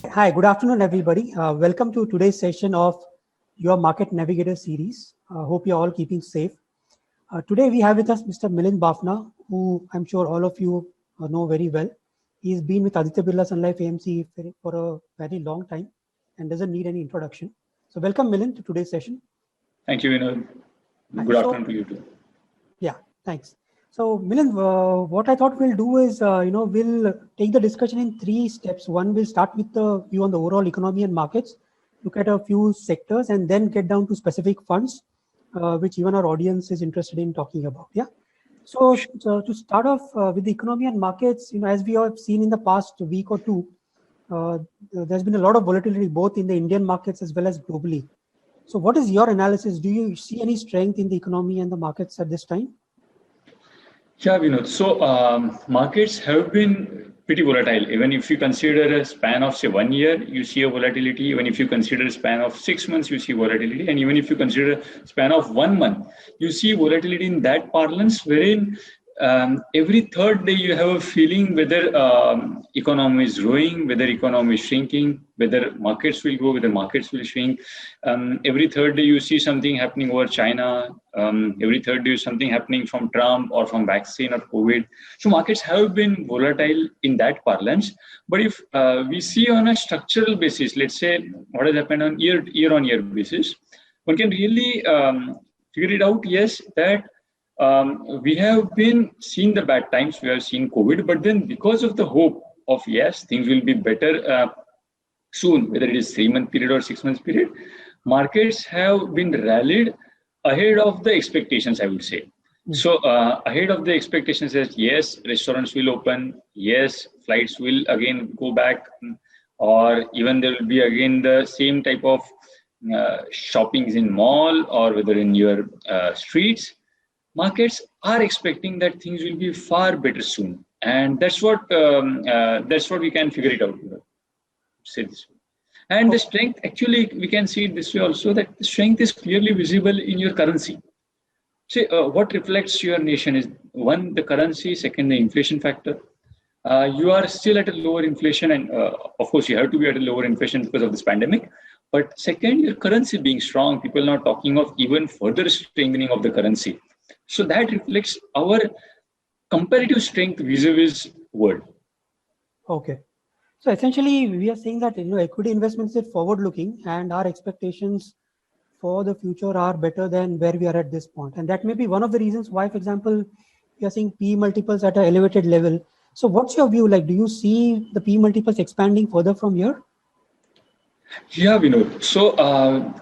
Hi, good afternoon, everybody. Welcome to today's session of your Market Navigator series. Hope you're all keeping safe. Today, we have with us Mr. Milind Bafna, who I'm sure all of you know very well. He's been with Aditya Birla Sun Life AMC for a very long time and doesn't need any introduction. So, welcome, Milind, to today's session. Thank you, Vinod. Good afternoon to you too. Yeah, thanks. So, Milind, what I thought we'll do is, we'll take the discussion in three steps. One, we'll start with the view on the overall economy and markets, look at a few sectors, and then get down to specific funds, which even our audience is interested in talking about. Yeah. So to start off with the economy and markets, as we have seen in the past week or two, there's been a lot of volatility both in the Indian markets as well as globally. So, what is your analysis? Do you see any strength in the economy and the markets at this time? Yeah, Vinod. So markets have been pretty volatile. Even if you consider a span of say 1 year, you see a volatility. Even if you consider a span of 6 months, you see volatility. And even if you consider a span of 1 month, you see volatility in that parlance wherein every third day you have a feeling whether economy is growing, whether economy is shrinking, whether markets will grow, whether markets will shrink. Every third day you see something happening over China. Every third day something happening from Trump or from vaccine or COVID. So markets have been volatile in that parlance. But if we see on a structural basis, let's say what has happened on year-on-year basis, one can really figure it out. Yes, that we have been seeing the bad times. We have seen COVID, but then because of the hope of yes, things will be better soon, whether it is 3-month period or 6 months period, markets have been rallied ahead of the expectations, I would say. So ahead of the expectations that yes, restaurants will open, yes, flights will again go back, or even there will be again the same type of shoppings in mall or whether in your streets. Markets are expecting that things will be far better soon, and that's what we can figure it out. Say this way. And the strength, actually, we can see it this way also, that the strength is clearly visible in your currency. See, what reflects your nation is one, the currency, second, the inflation factor. You are still at a lower inflation, and of course, you have to be at a lower inflation because of this pandemic. But second, your currency being strong, people are now talking of even further strengthening of the currency. So that reflects our comparative strength vis-a-vis world. Okay. So essentially, we are saying that equity investments are forward-looking, and our expectations for the future are better than where we are at this point. And that may be one of the reasons why, for example, we are seeing P multiples at an elevated level. So what's your view? Like, do you see the P multiples expanding further from here? Yeah, Vinod. So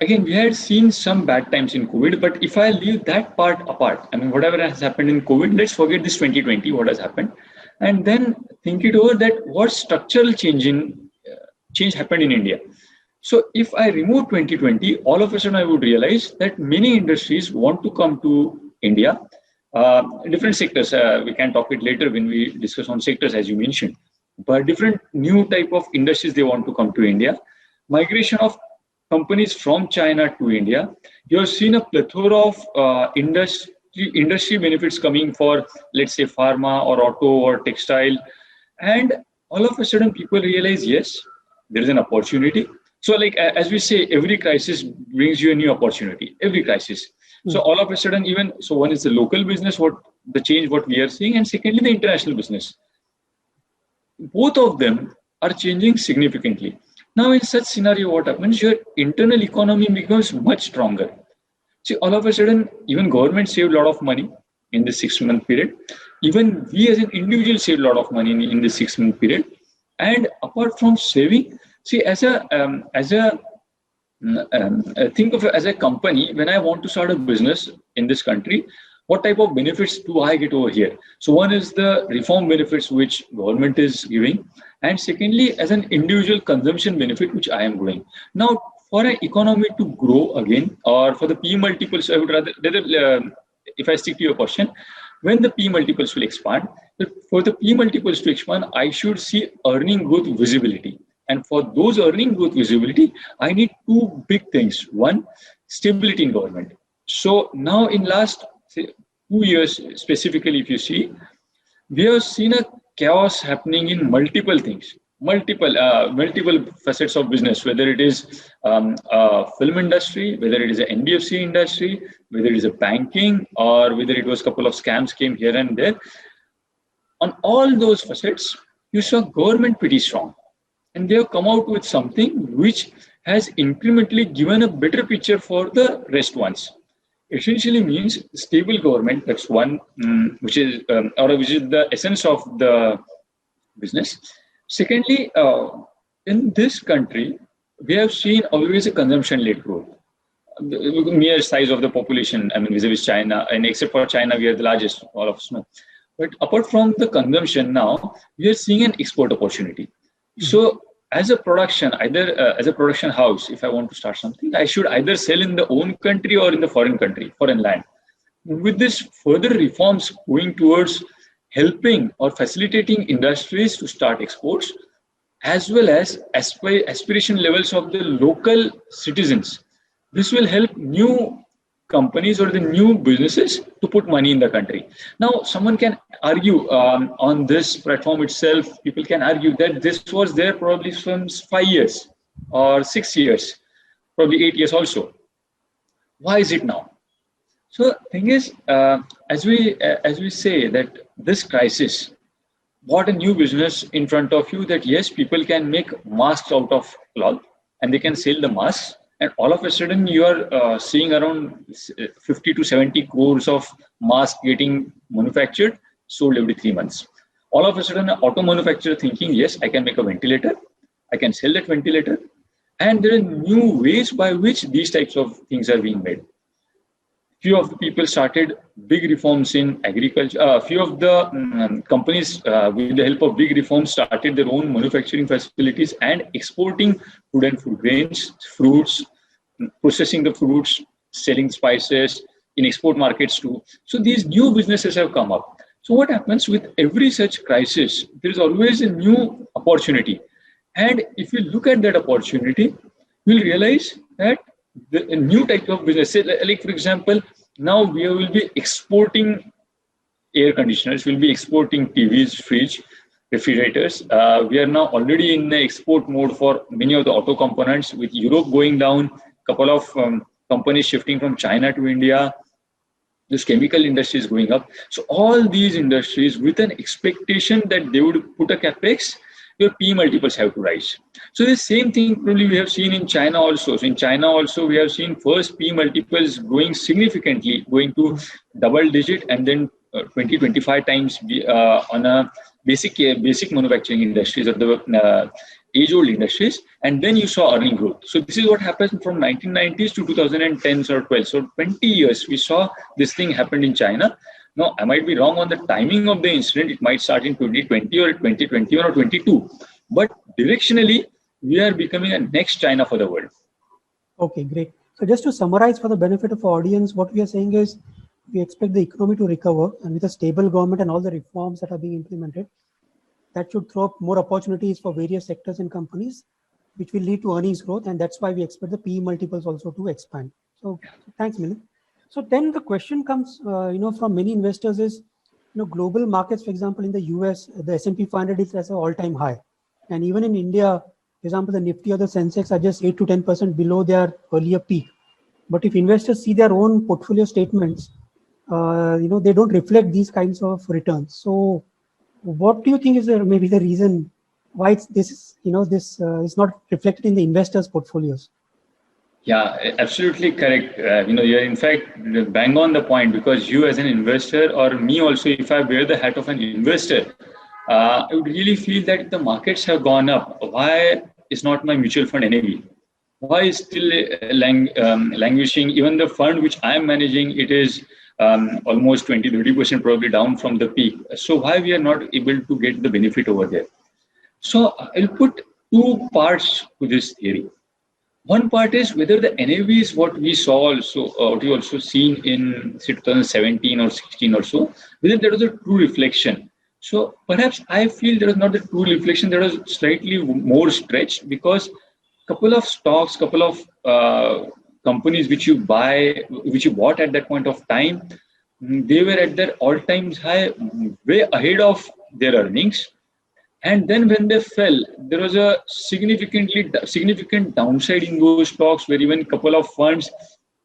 again, we had seen some bad times in COVID, but if I leave that part apart, I mean, whatever has happened in COVID, let's forget this 2020, what has happened, and then think it over that what structural change happened in India. So if I remove 2020, all of a sudden I would realize that many industries want to come to India. Different sectors, we can talk it later when we discuss on sectors, as you mentioned, but different new type of industries, they want to come to India. Migration of companies from China to India. You have seen a plethora of industry benefits coming for, let's say, pharma or auto or textile. And all of a sudden people realize, yes, there is an opportunity. So like, as we say, every crisis brings you a new opportunity, every crisis. So all of a sudden, so one is the local business, what we are seeing, and secondly, the international business. Both of them are changing significantly. Now, in such scenario, what happens? Your internal economy becomes much stronger. See, all of a sudden, even government saved a lot of money in the 6-month period. Even we as an individual saved a lot of money in the 6-month period. And apart from saving, see, as a company, when I want to start a business in this country, what type of benefits do I get over here? So one is the reform benefits which government is giving, and secondly, as an individual consumption benefit which I am going. Now, for an economy to grow again, or for the P multiples, I would rather if I stick to your question, when the P multiples will expand, for the P multiples to expand, I should see earning growth visibility. And for those earning growth visibility, I need two big things. One, stability in government. So now in last 2 years, specifically, if you see, we have seen a chaos happening in multiple things. multiple facets of business, whether it is film industry, whether it is an NBFC industry, whether it is a banking, or whether it was a couple of scams came here and there. On all those facets, you saw government pretty strong, and they have come out with something which has incrementally given a better picture for the rest ones. Essentially means stable government. That's one, which is the essence of the business. Secondly, in this country, we have seen always a consumption-led growth. The mere size of the population, I mean, vis-a-vis China, and except for China, we are the largest, all of us know. But apart from the consumption now, we are seeing an export opportunity. So as a production, as a production house, if I want to start something, I should either sell in the own country or in the foreign land. With this further reforms going towards helping or facilitating industries to start exports, as well as aspiration levels of the local citizens, this will help new companies or the new businesses to put money in the country. Now, someone can argue on this platform itself, people can argue that this was there probably from 5 years or 6 years, probably 8 years also. Why is it now? So thing is, as we say that this crisis brought a new business in front of you, that yes, people can make masks out of cloth and they can sell the masks. And all of a sudden, you are seeing around 50 to 70 crores of masks getting manufactured, sold every 3 months. All of a sudden, an auto manufacturer thinking, yes, I can make a ventilator, I can sell that ventilator. And there are new ways by which these types of things are being made. Few of the people started big reforms in agriculture. Few of the companies, with the help of big reforms, started their own manufacturing facilities and exporting food and food grains, fruits, processing the fruits, selling spices in export markets too. So these new businesses have come up. So what happens with every such crisis? There is always a new opportunity. And if you look at that opportunity, you'll realize that a new type of business, like for example, now we will be exporting air conditioners, we'll be exporting TVs, fridge, refrigerators. We are now already in the export mode for many of the auto components, with Europe going down, couple of companies shifting from China to India, this chemical industry is going up. So all these industries, with an expectation that they would put a capex, your P multiples have to rise. So the same thing probably we have seen in China also. So in China also, we have seen first P multiples growing significantly, going to double digit, and then 20-25 times on a basic manufacturing industries or the age-old industries, and then you saw earning growth. So this is what happened from 1990s to 2010s or 12. So 20 years we saw this thing happened in China. Now, I might be wrong on the timing of the incident. It might start in 2020 or 2021 or 22. But directionally, we are becoming a next China for the world. Okay, great. So just to summarize for the benefit of our audience, what we are saying is we expect the economy to recover, and with a stable government and all the reforms that are being implemented, that should throw up more opportunities for various sectors and companies, which will lead to earnings growth. And that's why we expect the PE multiples also to expand. So thanks, Milind. So then the question comes, from many investors is, global markets, for example, in the US, the S&P 500 is at an all-time high. And even in India, for example, the Nifty or the Sensex are just 8 to 10% below their earlier peak. But if investors see their own portfolio statements, they don't reflect these kinds of returns. So what do you think is maybe the reason why this is not reflected in the investors' portfolios? Yeah, absolutely correct. You're in fact bang on the point, because you as an investor, or me also, if I wear the hat of an investor, I would really feel that the markets have gone up. Why is not my mutual fund NAV? Why is still languishing? Even the fund which I am managing, it is almost 20-30% probably down from the peak. So why we are not able to get the benefit over there? So I'll put two parts to this theory. One part is whether the NAV is what we saw also, what we also seen in 2017 or 16 or so, whether there was a true reflection. So perhaps I feel there was not a true reflection, there was slightly more stretched, because couple of stocks, couple of companies which you bought at that point of time, they were at their all-time high, way ahead of their earnings. And then when they fell, there was a significant downside in those stocks where even a couple of funds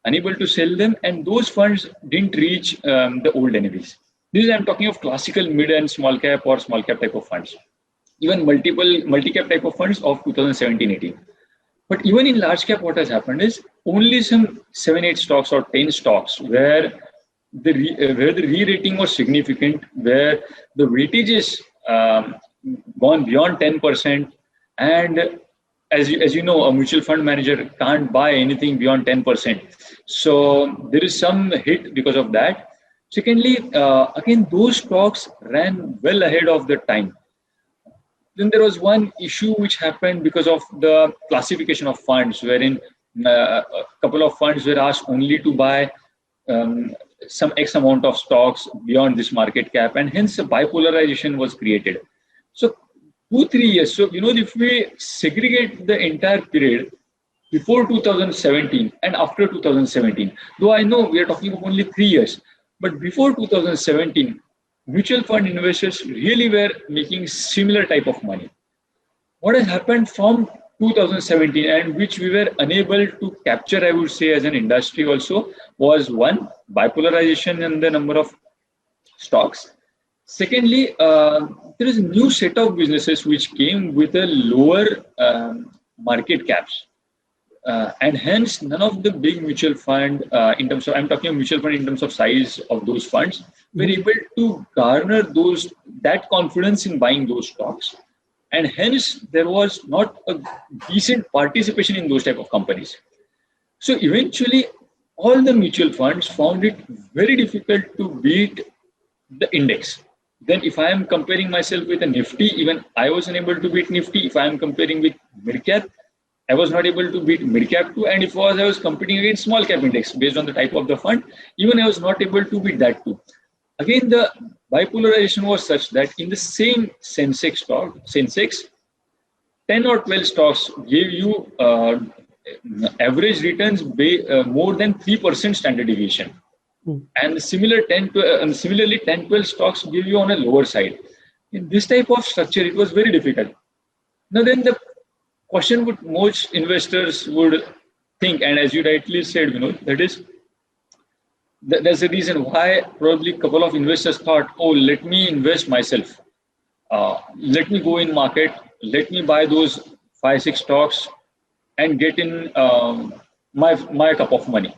unable to sell them, and those funds didn't reach the old NAVs. This is, I'm talking of classical mid and small cap or small cap type of funds, even multi-cap type of funds of 2017-18. But even in large cap, what has happened is only some 7-8 stocks or 10 stocks where the re-rating was significant, where the weightage is gone beyond 10%, and as you know, a mutual fund manager can't buy anything beyond 10%. So there is some hit because of that. Secondly, again, those stocks ran well ahead of the time. Then there was one issue which happened because of the classification of funds, wherein a couple of funds were asked only to buy some X amount of stocks beyond this market cap, and hence a bipolarization was created. So 2-3 years. So, if we segregate the entire period before 2017 and after 2017, though I know we are talking of only 3 years, but before 2017, mutual fund investors really were making similar type of money. What has happened from 2017 and which we were unable to capture, I would say, as an industry also, was one, bipolarization in the number of stocks. Secondly, there is a new set of businesses which came with a lower market caps. And hence, none of the big mutual fund, in terms of, I'm talking of mutual fund in terms of size of those funds, were able to garner that confidence in buying those stocks. And hence, there was not a decent participation in those type of companies. So eventually, all the mutual funds found it very difficult to beat the index. Then if I am comparing myself with a Nifty, even I was unable to beat Nifty. If I am comparing with mid-cap, I was not able to beat mid-cap too. And if I was competing against small cap index based on the type of the fund, even I was not able to beat that too. Again, the bipolarization was such that in the same Sensex, 10 or 12 stocks gave you average returns more than 3% standard deviation. And similarly 10-12 stocks give you on a lower side. In this type of structure, it was very difficult. Now then the question would most investors would think, and as you rightly said, that is, there's a reason why probably a couple of investors thought, oh, let me invest myself. Let me go in market, let me buy those 5-6 stocks and get in my cup of money.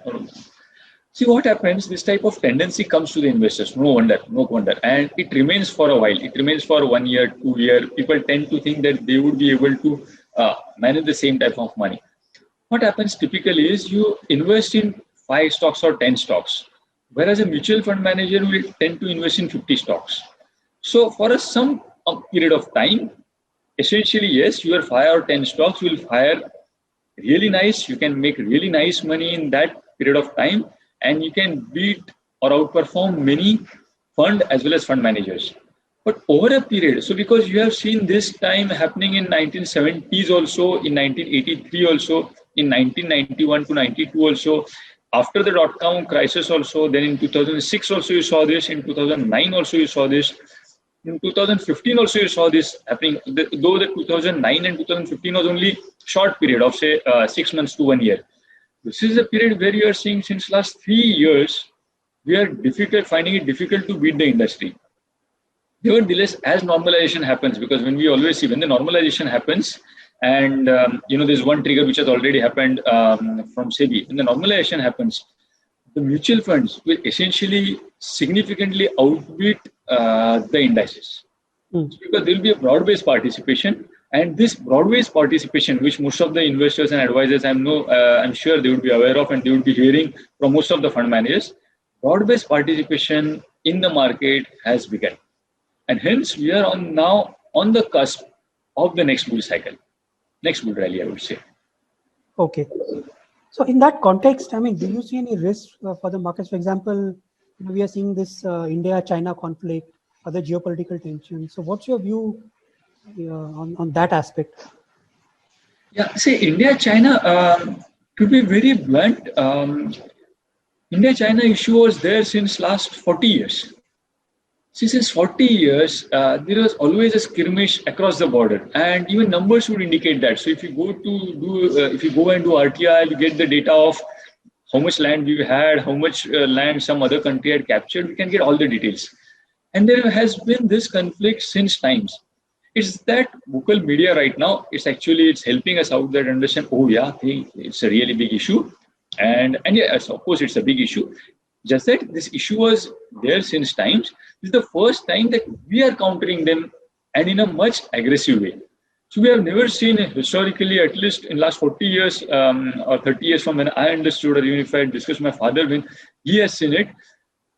See what happens, this type of tendency comes to the investors, no wonder. And it remains for a while. It remains for 1 year, 2 years. People tend to think that they would be able to manage the same type of money. What happens typically is you invest in 5 stocks or 10 stocks, whereas a mutual fund manager will tend to invest in 50 stocks. So for some period of time, essentially, yes, your 5 or 10 stocks will fire really nice. You can make really nice money in that period of time, and you can beat or outperform many fund as well as fund managers. But over a period, so because you have seen this time happening in 1970s also, in 1983 also, in 1991 to 92 also, after the dot-com crisis also, then in 2006 also you saw this, in 2009 also you saw this, in 2015 also you saw this happening, though the 2009 and 2015 was only short period of say 6 months to 1 year. This is a period where you are seeing since last 3 years, we are finding it difficult to beat the industry. Nevertheless, as normalization happens, because when we always see when the normalization happens, and there's one trigger which has already happened from SEBI, when the normalization happens, the mutual funds will essentially significantly outbeat the indices. Because there will be a broad-based participation. And this broad-based participation, which most of the investors and advisors, I'm sure they would be aware of, and they would be hearing from most of the fund managers, broad-based participation in the market has begun. And hence, we are now on the cusp of the next bull cycle, next bull rally, I would say. Okay. So in that context, do you see any risk for the markets? For example, we are seeing this India-China conflict, other geopolitical tensions. So what's your view on that aspect? Yeah, see, India-China, to be very blunt, India-China issue was there since last 40 years. See, since 40 years, there was always a skirmish across the border, and even numbers would indicate that. So, if you go and do RTI, you get the data of how much land we had, how much land some other country had captured. We can get all the details, and there has been this conflict since times. It's that vocal media right now. It's helping us out that understand. Oh yeah, hey, it's a really big issue, and yes, of course, it's a big issue. Just that this issue was there since times. This is the first time that we are countering them and in a much aggressive way. So we have never seen historically, at least in last 40 years or 30 years from when I understood, or even if I discussed with my father when he has seen it,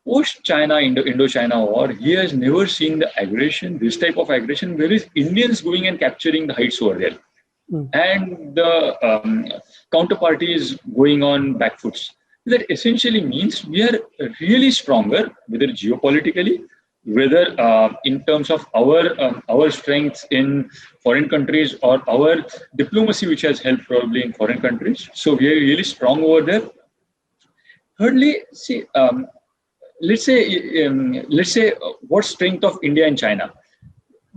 post-China, Indo-China war, he has never seen the aggression, this type of aggression, where is Indians going and capturing the heights over there. And the counterparty is going on back foots. That essentially means we are really stronger, whether geopolitically, whether in terms of our strengths in foreign countries or our diplomacy, which has helped probably in foreign countries. So we are really strong over there. Thirdly, see, let's say what strength of India and China?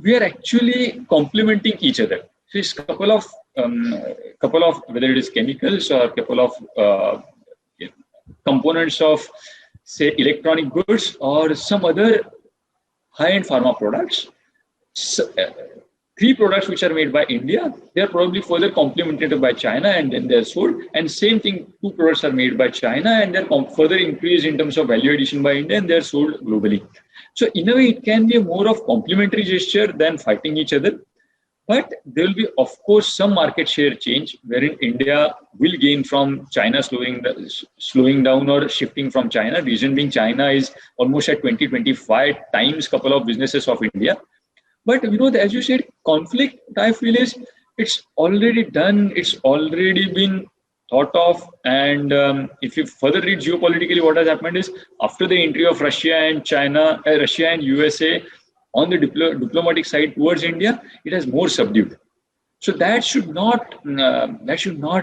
We are actually complementing each other. So it's couple of whether it is chemicals or couple of components of, say, electronic goods or some other high-end pharma products. So, 3 products which are made by India, they are probably further complemented by China and then they're sold. And same thing, 2 products are made by China and they're further increased in terms of value addition by India and they're sold globally. So in a way, it can be a more of complementary gesture than fighting each other. But there will be, of course, some market share change wherein India will gain from China slowing down or shifting from China. Reason being, China is almost at 20-25 times couple of businesses of India. But as you said, conflict, I feel is it's already done. It's already been thought of. And if you further read geopolitically, what has happened is after the entry of Russia and China, Russia and USA on the diplomatic side towards India, it has more subdued. So that should not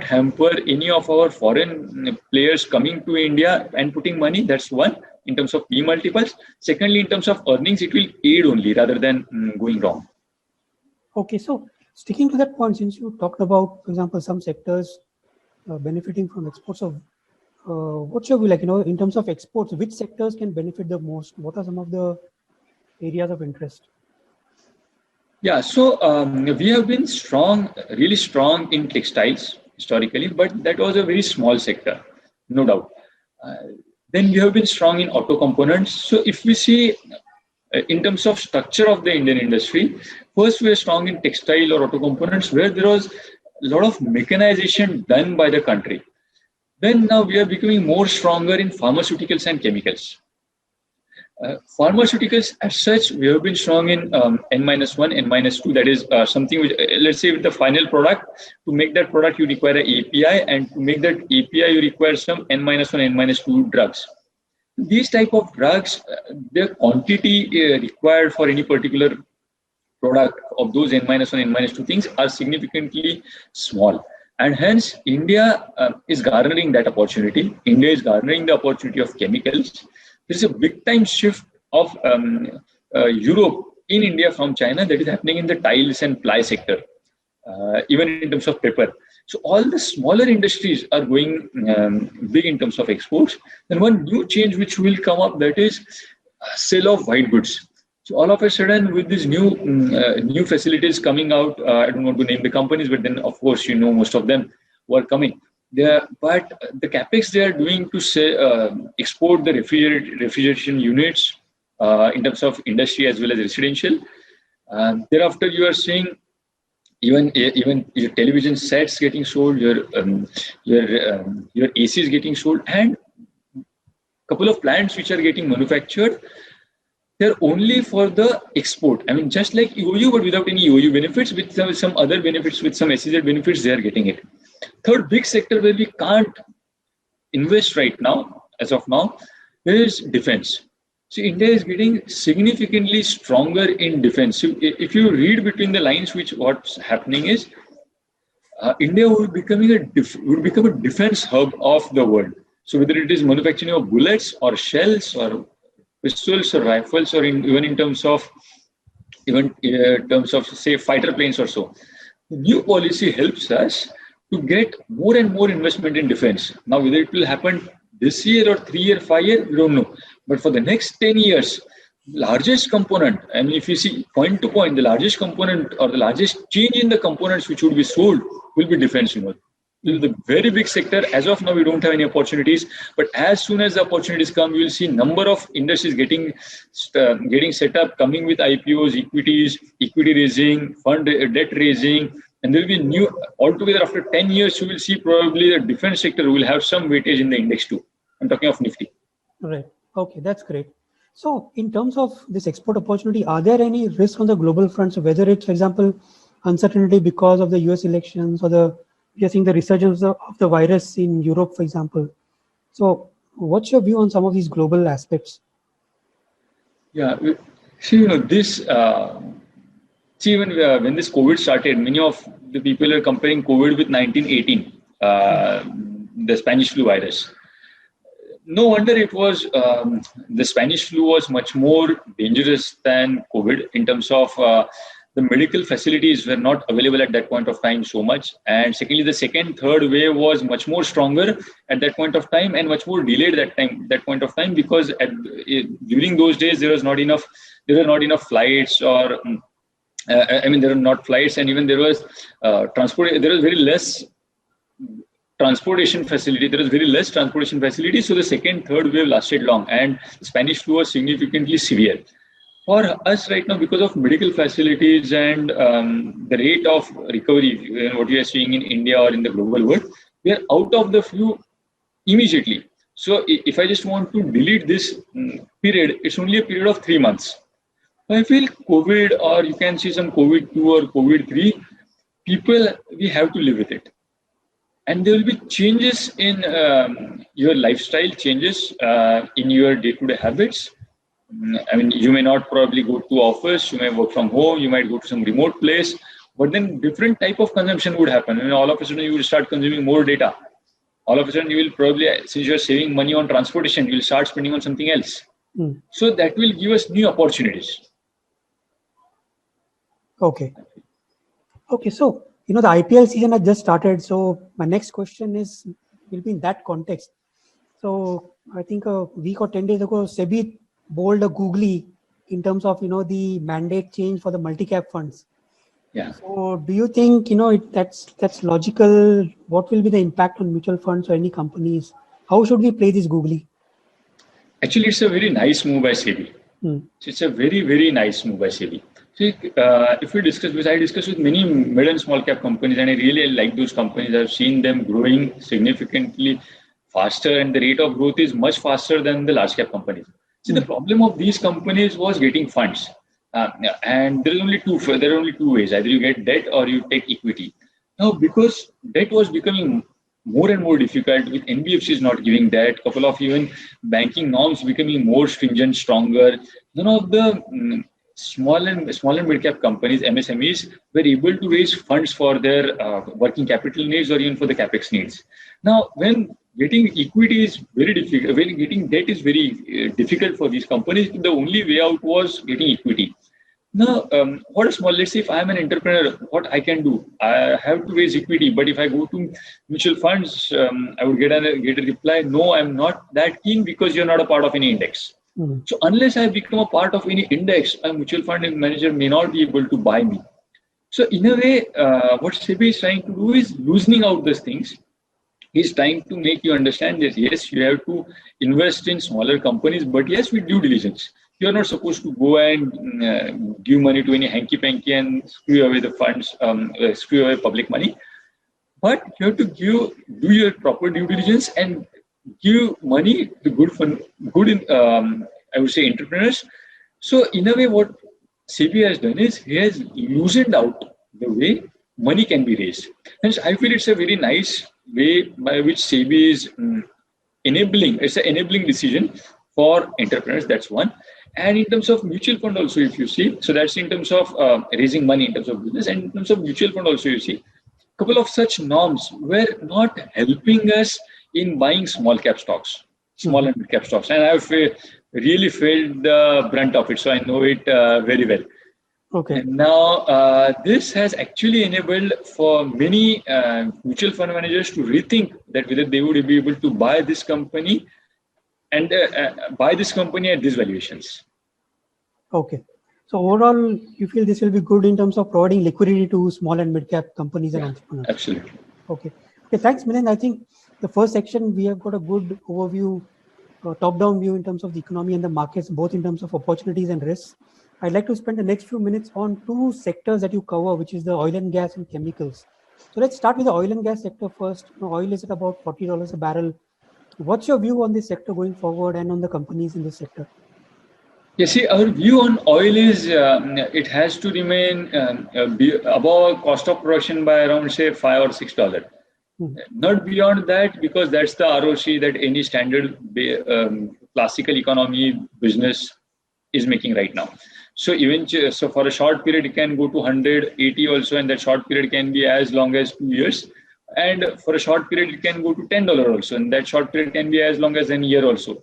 hamper any of our foreign players coming to India and putting money. That's one, in terms of P multiples. Secondly, in terms of earnings, it will aid only rather than going wrong. Okay, so sticking to that point, since you talked about, for example, some sectors benefiting from exports of, what's your view, in terms of exports, which sectors can benefit the most? What are some of the areas of interest? Yeah, so we have been really strong in textiles historically, but that was a very small sector, no doubt. Then we have been strong in auto components. So if we see in terms of structure of the Indian industry, first we are strong in textile or auto components where there was a lot of mechanization done by the country. Then now we are becoming more stronger in pharmaceuticals and chemicals. Pharmaceuticals as such, we have been strong in N-1, N-2. That is something which, let's say with the final product, to make that product you require an API, and to make that API you require some N-1, N-2 drugs. These type of drugs, their quantity required for any particular product of those N-1, N-2 things are significantly small. And hence, India is garnering that opportunity. India is garnering the opportunity of chemicals. There is a big time shift of Europe in India from China that is happening in the tiles and ply sector, even in terms of paper. So all the smaller industries are going big in terms of exports. Then one new change which will come up, that is sale of white goods. So all of a sudden, with these new facilities coming out, I don't want to name the companies, but then of course most of them were coming. But the capex they are doing to export the refrigeration units in terms of industry as well as residential. Thereafter, you are seeing even your television sets getting sold, your ACs getting sold, and couple of plants which are getting manufactured. They're only for the export. I mean, just like EOU, but without any EOU benefits, with some other benefits, with some SEZ benefits, they are getting it. Third big sector where we can't invest right now, as of now, is defense. So India is getting significantly stronger in defense. So if you read between the lines, what's happening is India would become a defense hub of the world. So whether it is manufacturing of bullets or shells or pistols or rifles, or even in terms of say fighter planes or so. The new policy helps us to get more and more investment in defense. Now, whether it will happen this year or 3 year, 5 year, we don't know. But for the next 10 years, largest component, I mean, if you see point to point, the largest component or the largest change in the components which would be sold will be defense. This is the very big sector. As of now, we don't have any opportunities. But as soon as the opportunities come, you will see number of industries getting set up, coming with IPOs, equity raising, debt raising. And there will be new, altogether after 10 years, you will see probably the defense sector will have some weightage in the index too. I'm talking of Nifty. Right. Okay, that's great. So in terms of this export opportunity, are there any risks on the global front? So whether it's, for example, uncertainty because of the US elections, or we are seeing the resurgence of the virus in Europe, for example. So what's your view on some of these global aspects? Yeah, see, this... See, even when this COVID started, many of the people are comparing COVID with 1918, the Spanish flu virus. No wonder it was, the Spanish flu was much more dangerous than COVID in terms of the medical facilities were not available at that point of time so much. And secondly, the second, third wave was much more stronger at that point of time and much more delayed that point of time, because during those days there were not enough flights, or there were not flights, and even there was transport. There was very less transportation facility. There was very less transportation facility. So the second, third wave lasted long, and the Spanish flu was significantly severe. For us right now, because of medical facilities and the rate of recovery, what we are seeing in India or in the global world, we are out of the flu immediately. So if I just want to delete this period, it's only a period of 3 months. I feel COVID, or you can see some COVID-2 or COVID-3, people, we have to live with it. And there will be changes in your lifestyle, changes in your day-to-day habits. I mean, you may not probably go to office, you may work from home, you might go to some remote place, but then different type of consumption would happen. And all of a sudden, you will start consuming more data. All of a sudden, you will probably, since you're saving money on transportation, you will start spending on something else. So that will give us new opportunities. Okay. So, the IPL season has just started. So my next question will be in that context. So I think a week or 10 days ago, SEBI bowled a googly in terms of, the mandate change for the multi-cap funds. Yeah. So do you think, that's logical? What will be the impact on mutual funds or any companies? How should we play this googly? Actually, it's a very nice move by SEBI. It's a very, very nice move by SEBI. See, if we discuss, because I discuss with many mid and small cap companies, and I really like those companies. I've seen them growing significantly faster, and the rate of growth is much faster than the large cap companies. See, the problem of these companies was getting funds, and there are only two ways: either you get debt or you take equity. Now, because debt was becoming more and more difficult, with NBFCs not giving debt, couple of even banking norms becoming more stringent, stronger, none of the small and mid-cap companies, MSMEs, were able to raise funds for their working capital needs or even for the capex needs. Now, when getting equity is very difficult, when getting debt is very difficult for these companies, the only way out was getting equity. Now, let's say if I'm an entrepreneur, what I can do? I have to raise equity, but if I go to mutual funds, I would get a reply, no, I'm not that keen because you're not a part of any index. So unless I become a part of any index, a mutual fund manager may not be able to buy me. So in a way, what SEBI is trying to do is loosening out these things. He's trying to make you understand that yes, you have to invest in smaller companies, but yes, with due diligence. You're not supposed to go and give money to any hanky-panky and screw away the funds, screw away public money. But you have to do your proper due diligence and give money to I would say entrepreneurs. So in a way, what SEBI has done is he has loosened out the way money can be raised. Hence, I feel it's a very nice way by which SEBI is enabling. It's an enabling decision for entrepreneurs. That's one. And in terms of mutual fund also, if you see, so that's in terms of raising money in terms of business, and in terms of mutual fund also, you see, a couple of such norms were not helping us in buying small cap stocks. small and mid-cap stocks. And I've really felt the brunt of it, so I know it very well. Okay. And now, this has actually enabled for many mutual fund managers to rethink that whether they would be able to buy this company and buy this company at these valuations. Okay. So overall, you feel this will be good in terms of providing liquidity to small and mid-cap companies and entrepreneurs? Absolutely. Okay. Okay. Thanks, Milind. I think the first section, we have got a good overview, top-down view in terms of the economy and the markets, both in terms of opportunities and risks. I'd like to spend the next few minutes on two sectors that you cover, which is the oil and gas and chemicals. So let's start with the oil and gas sector first. Oil is at about $40 a barrel. What's your view on this sector going forward and on the companies in this sector? You see, our view on oil is it has to remain above cost of production by around, say, $5 or $6. Not beyond that, because that's the ROC that any standard classical economy business is making right now. So even so for a short period, it can go to 180 also, and that short period can be as long as 2 years. And for a short period, it can go to $10 also, and that short period can be as long as a year also.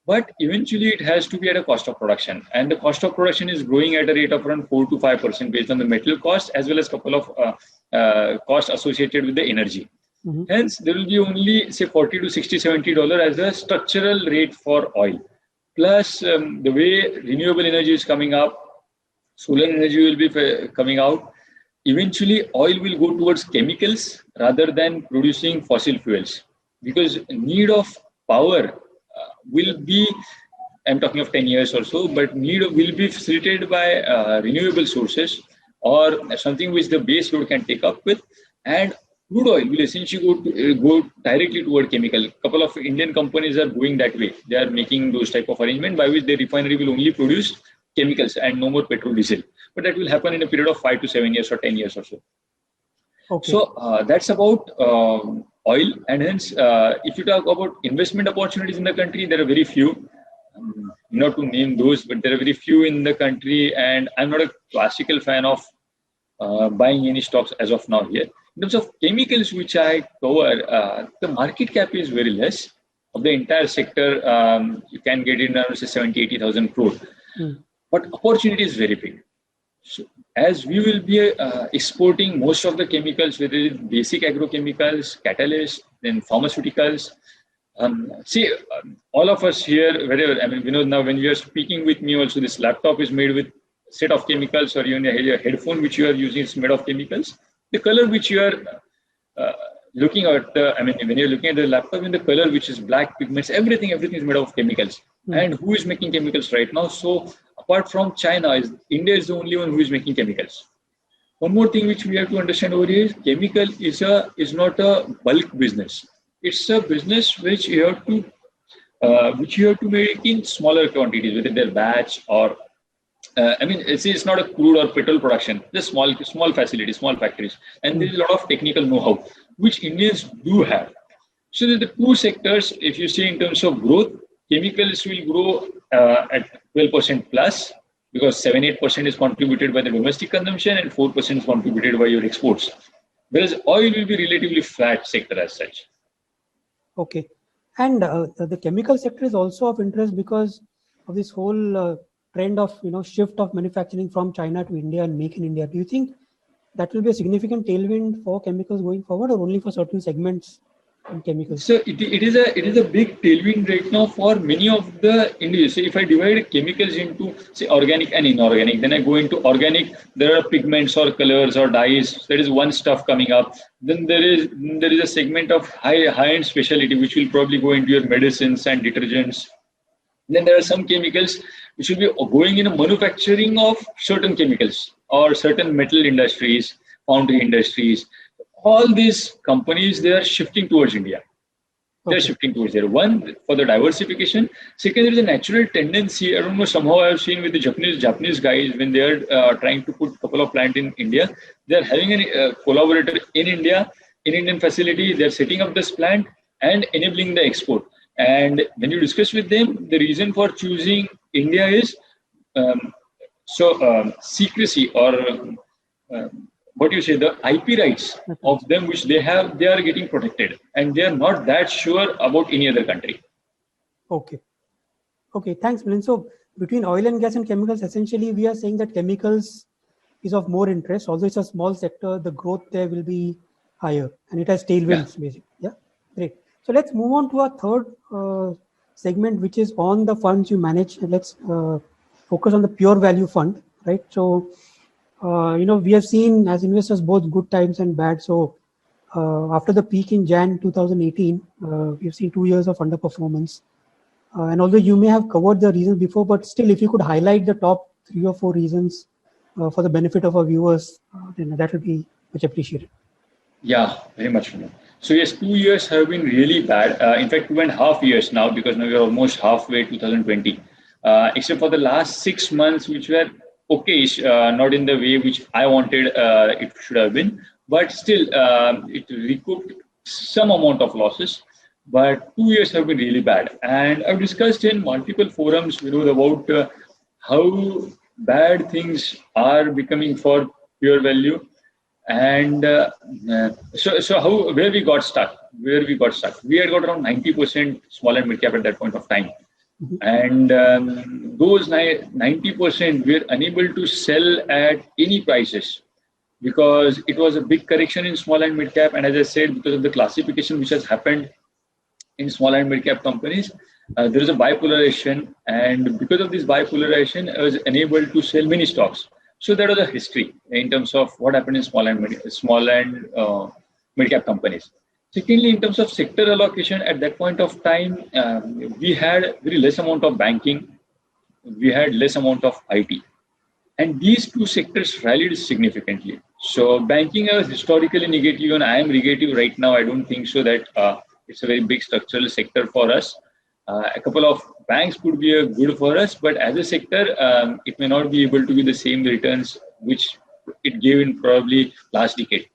But eventually, it has to be at a cost of production, and the cost of production is growing at a rate of around 4 to 5% based on the metal cost as well as couple of costs associated with the energy. Hence, there will be only say $40 to $60, $70 as a structural rate for oil. Plus, the way renewable energy is coming up, solar energy will be coming out. Eventually, oil will go towards chemicals rather than producing fossil fuels, because need of power will be, I'm talking of 10 years or so, but need will be facilitated by renewable sources or something which the base load can take up with, and crude oil will essentially go directly toward chemical. A couple of Indian companies are going that way. They are making those type of arrangement by which their refinery will only produce chemicals and no more petrol, diesel. But that will happen in a period of 5 to 7 years or 10 years or so. Okay. So that's about oil. And hence, if you talk about investment opportunities in the country, there are very few. Not to name those, but there are very few in the country. And I'm not a classical fan of buying any stocks as of now here. In terms of chemicals, which I cover, the market cap is very less. Of the entire sector, you can get in around 70, 80,000 crore. But opportunity is very big. So as we will be exporting most of the chemicals, whether it's basic agrochemicals, catalysts, then pharmaceuticals. All of us here, wherever, I mean, now when you are speaking with me also, this laptop is made with set of chemicals, or even your headphone which you are using is made of chemicals. The color which you are looking at, when you're looking at the laptop, in the color which is black pigments, everything is made of chemicals. And who is making chemicals right now? So apart from China, India is the only one who is making chemicals. One more thing which we have to understand over here is chemical is not a bulk business. It's a business which you have to make in smaller quantities, whether they're batch or it's not a crude or petrol production. Just small facilities, small factories, and there is a lot of technical know-how which Indians do have. So the two sectors, if you see in terms of growth, chemicals will grow at 12% plus, because 7-8% is contributed by the domestic consumption and 4% is contributed by your exports. Whereas oil will be relatively flat sector as such. Okay, and the chemical sector is also of interest because of this whole trend of shift of manufacturing from China to India and make in India. Do you think that will be a significant tailwind for chemicals going forward, or only for certain segments in chemicals? So it is a big tailwind right now for many of the industries. So if I divide chemicals into, say, organic and inorganic, then I go into organic, there are pigments or colors or dyes. There is one stuff coming up. Then there is a segment of high-end specialty which will probably go into your medicines and detergents. Then there are some chemicals which will be going in a manufacturing of certain chemicals or certain metal industries, foundry industries. All these companies, they are shifting towards India. They're shifting towards there. One, for the diversification. Second, there is a natural tendency. I don't know, somehow I've seen with the Japanese guys, when they are trying to put a couple of plants in India, they're having a collaborator in India, in Indian facility. They're setting up this plant and enabling the export. And when you discuss with them, the reason for choosing India is secrecy, or the IP rights of them which they have, they are getting protected, and they are not that sure about any other country. Okay. Okay, thanks, Milind. So between oil and gas and chemicals, essentially we are saying that chemicals is of more interest. Although it's a small sector, the growth there will be higher and it has Yeah. tailwinds, basically. Yeah, great. So let's move on to our third segment, which is on the funds you manage. And let's focus on the pure value fund, right? So, we have seen as investors both good times and bad. So after the peak in Jan 2018, we've seen 2 years of underperformance. And although you may have covered the reasons before, but still, if you could highlight the top 3 or 4 reasons for the benefit of our viewers, then that would be much appreciated. Yeah, very much. So yes, 2 years have been really bad. In fact, 2.5 years now, because now we're almost halfway 2020. Except for the last 6 months, which were okay, not in the way which I wanted it should have been, but still it recouped some amount of losses. But 2 years have been really bad, and I've discussed in multiple forums, about how bad things are becoming for pure value. And so where we got stuck, we had got around 90% small and mid cap at that point of time. And those 90% we were unable to sell at any prices because it was a big correction in small and mid cap. And as I said, because of the classification which has happened in small and mid cap companies, there is a bipolarization. And because of this bipolarization, I was unable to sell many stocks. So that was a history in terms of what happened in small and mid cap companies. Secondly, in terms of sector allocation, at that point of time, we had very less amount of banking, we had less amount of IT, and these two sectors rallied significantly. So banking was historically negative, and I am negative right now. I don't think so that it's a very big structural sector for us. A couple of banks could be good for us, but as a sector, it may not be able to be the same returns which it gave in probably last decade.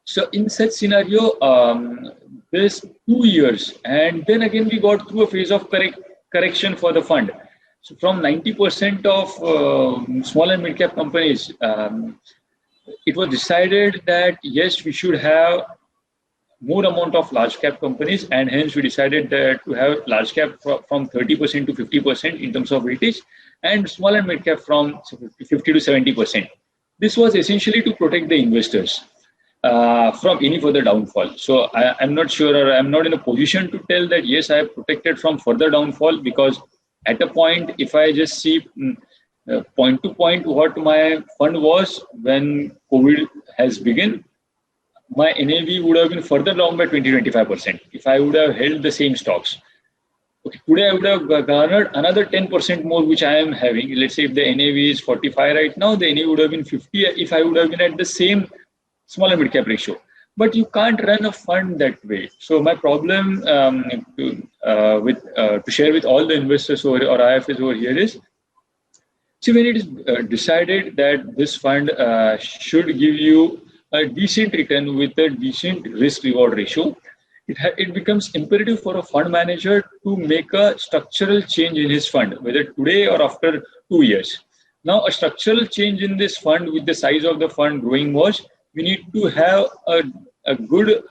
So in such scenario, there's 2 years, and then again we got through a phase of correction for the fund. So from 90% of small and mid cap companies, it was decided that yes, we should have more amount of large cap companies, and hence we decided that to have large cap from 30% to 50% in terms of weightage, and small and mid cap from 50 to 70%. This was essentially to protect the investors from any further downfall. So I'm not sure, or I'm not in a position to tell that yes, I have protected from further downfall, because at a point, if I just see point to point what my fund was when COVID has begun, my NAV would have been further down by 20-25% if I would have held the same stocks. Okay, today I would have garnered another 10% more, which I am having. Let's say if the NAV is 45 right now, the NAV would have been 50 if I would have been at the same small and mid cap ratio. But you can't run a fund that way. So my problem to share with all the investors or IFAs over here is, see, when it is decided that this fund should give you a decent return with a decent risk reward ratio, it becomes imperative for a fund manager to make a structural change in his fund, whether today or after 2 years. Now, a structural change in this fund with the size of the fund growing was, we need to have a good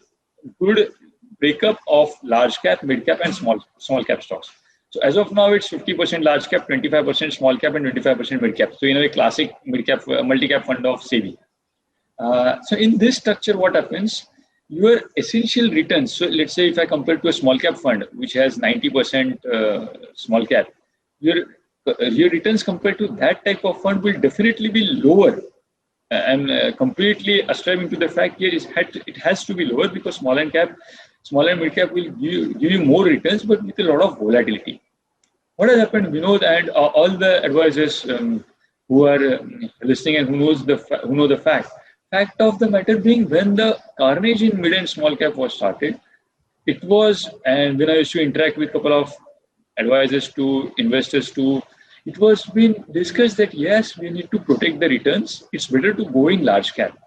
breakup of large cap, mid cap, and small cap stocks. So as of now, it's 50% large cap, 25% small cap, and 25% mid cap. So a classic mid cap, multi cap fund of SEBI. So in this structure, what happens? Your essential returns. So let's say if I compare to a small cap fund, which has 90% small cap, your returns compared to that type of fund will definitely be lower. I'm completely ascribing to the fact here it has to be lower, because small and mid cap will give you more returns, but with a lot of volatility. What has happened, Vinod, and all the advisors who are listening and who know the fact of the matter being, when the carnage in mid and small cap was started, it was, and when I used to interact with a couple of advisors to investors too, it was being discussed that yes, we need to protect the returns. It's better to go in large cap.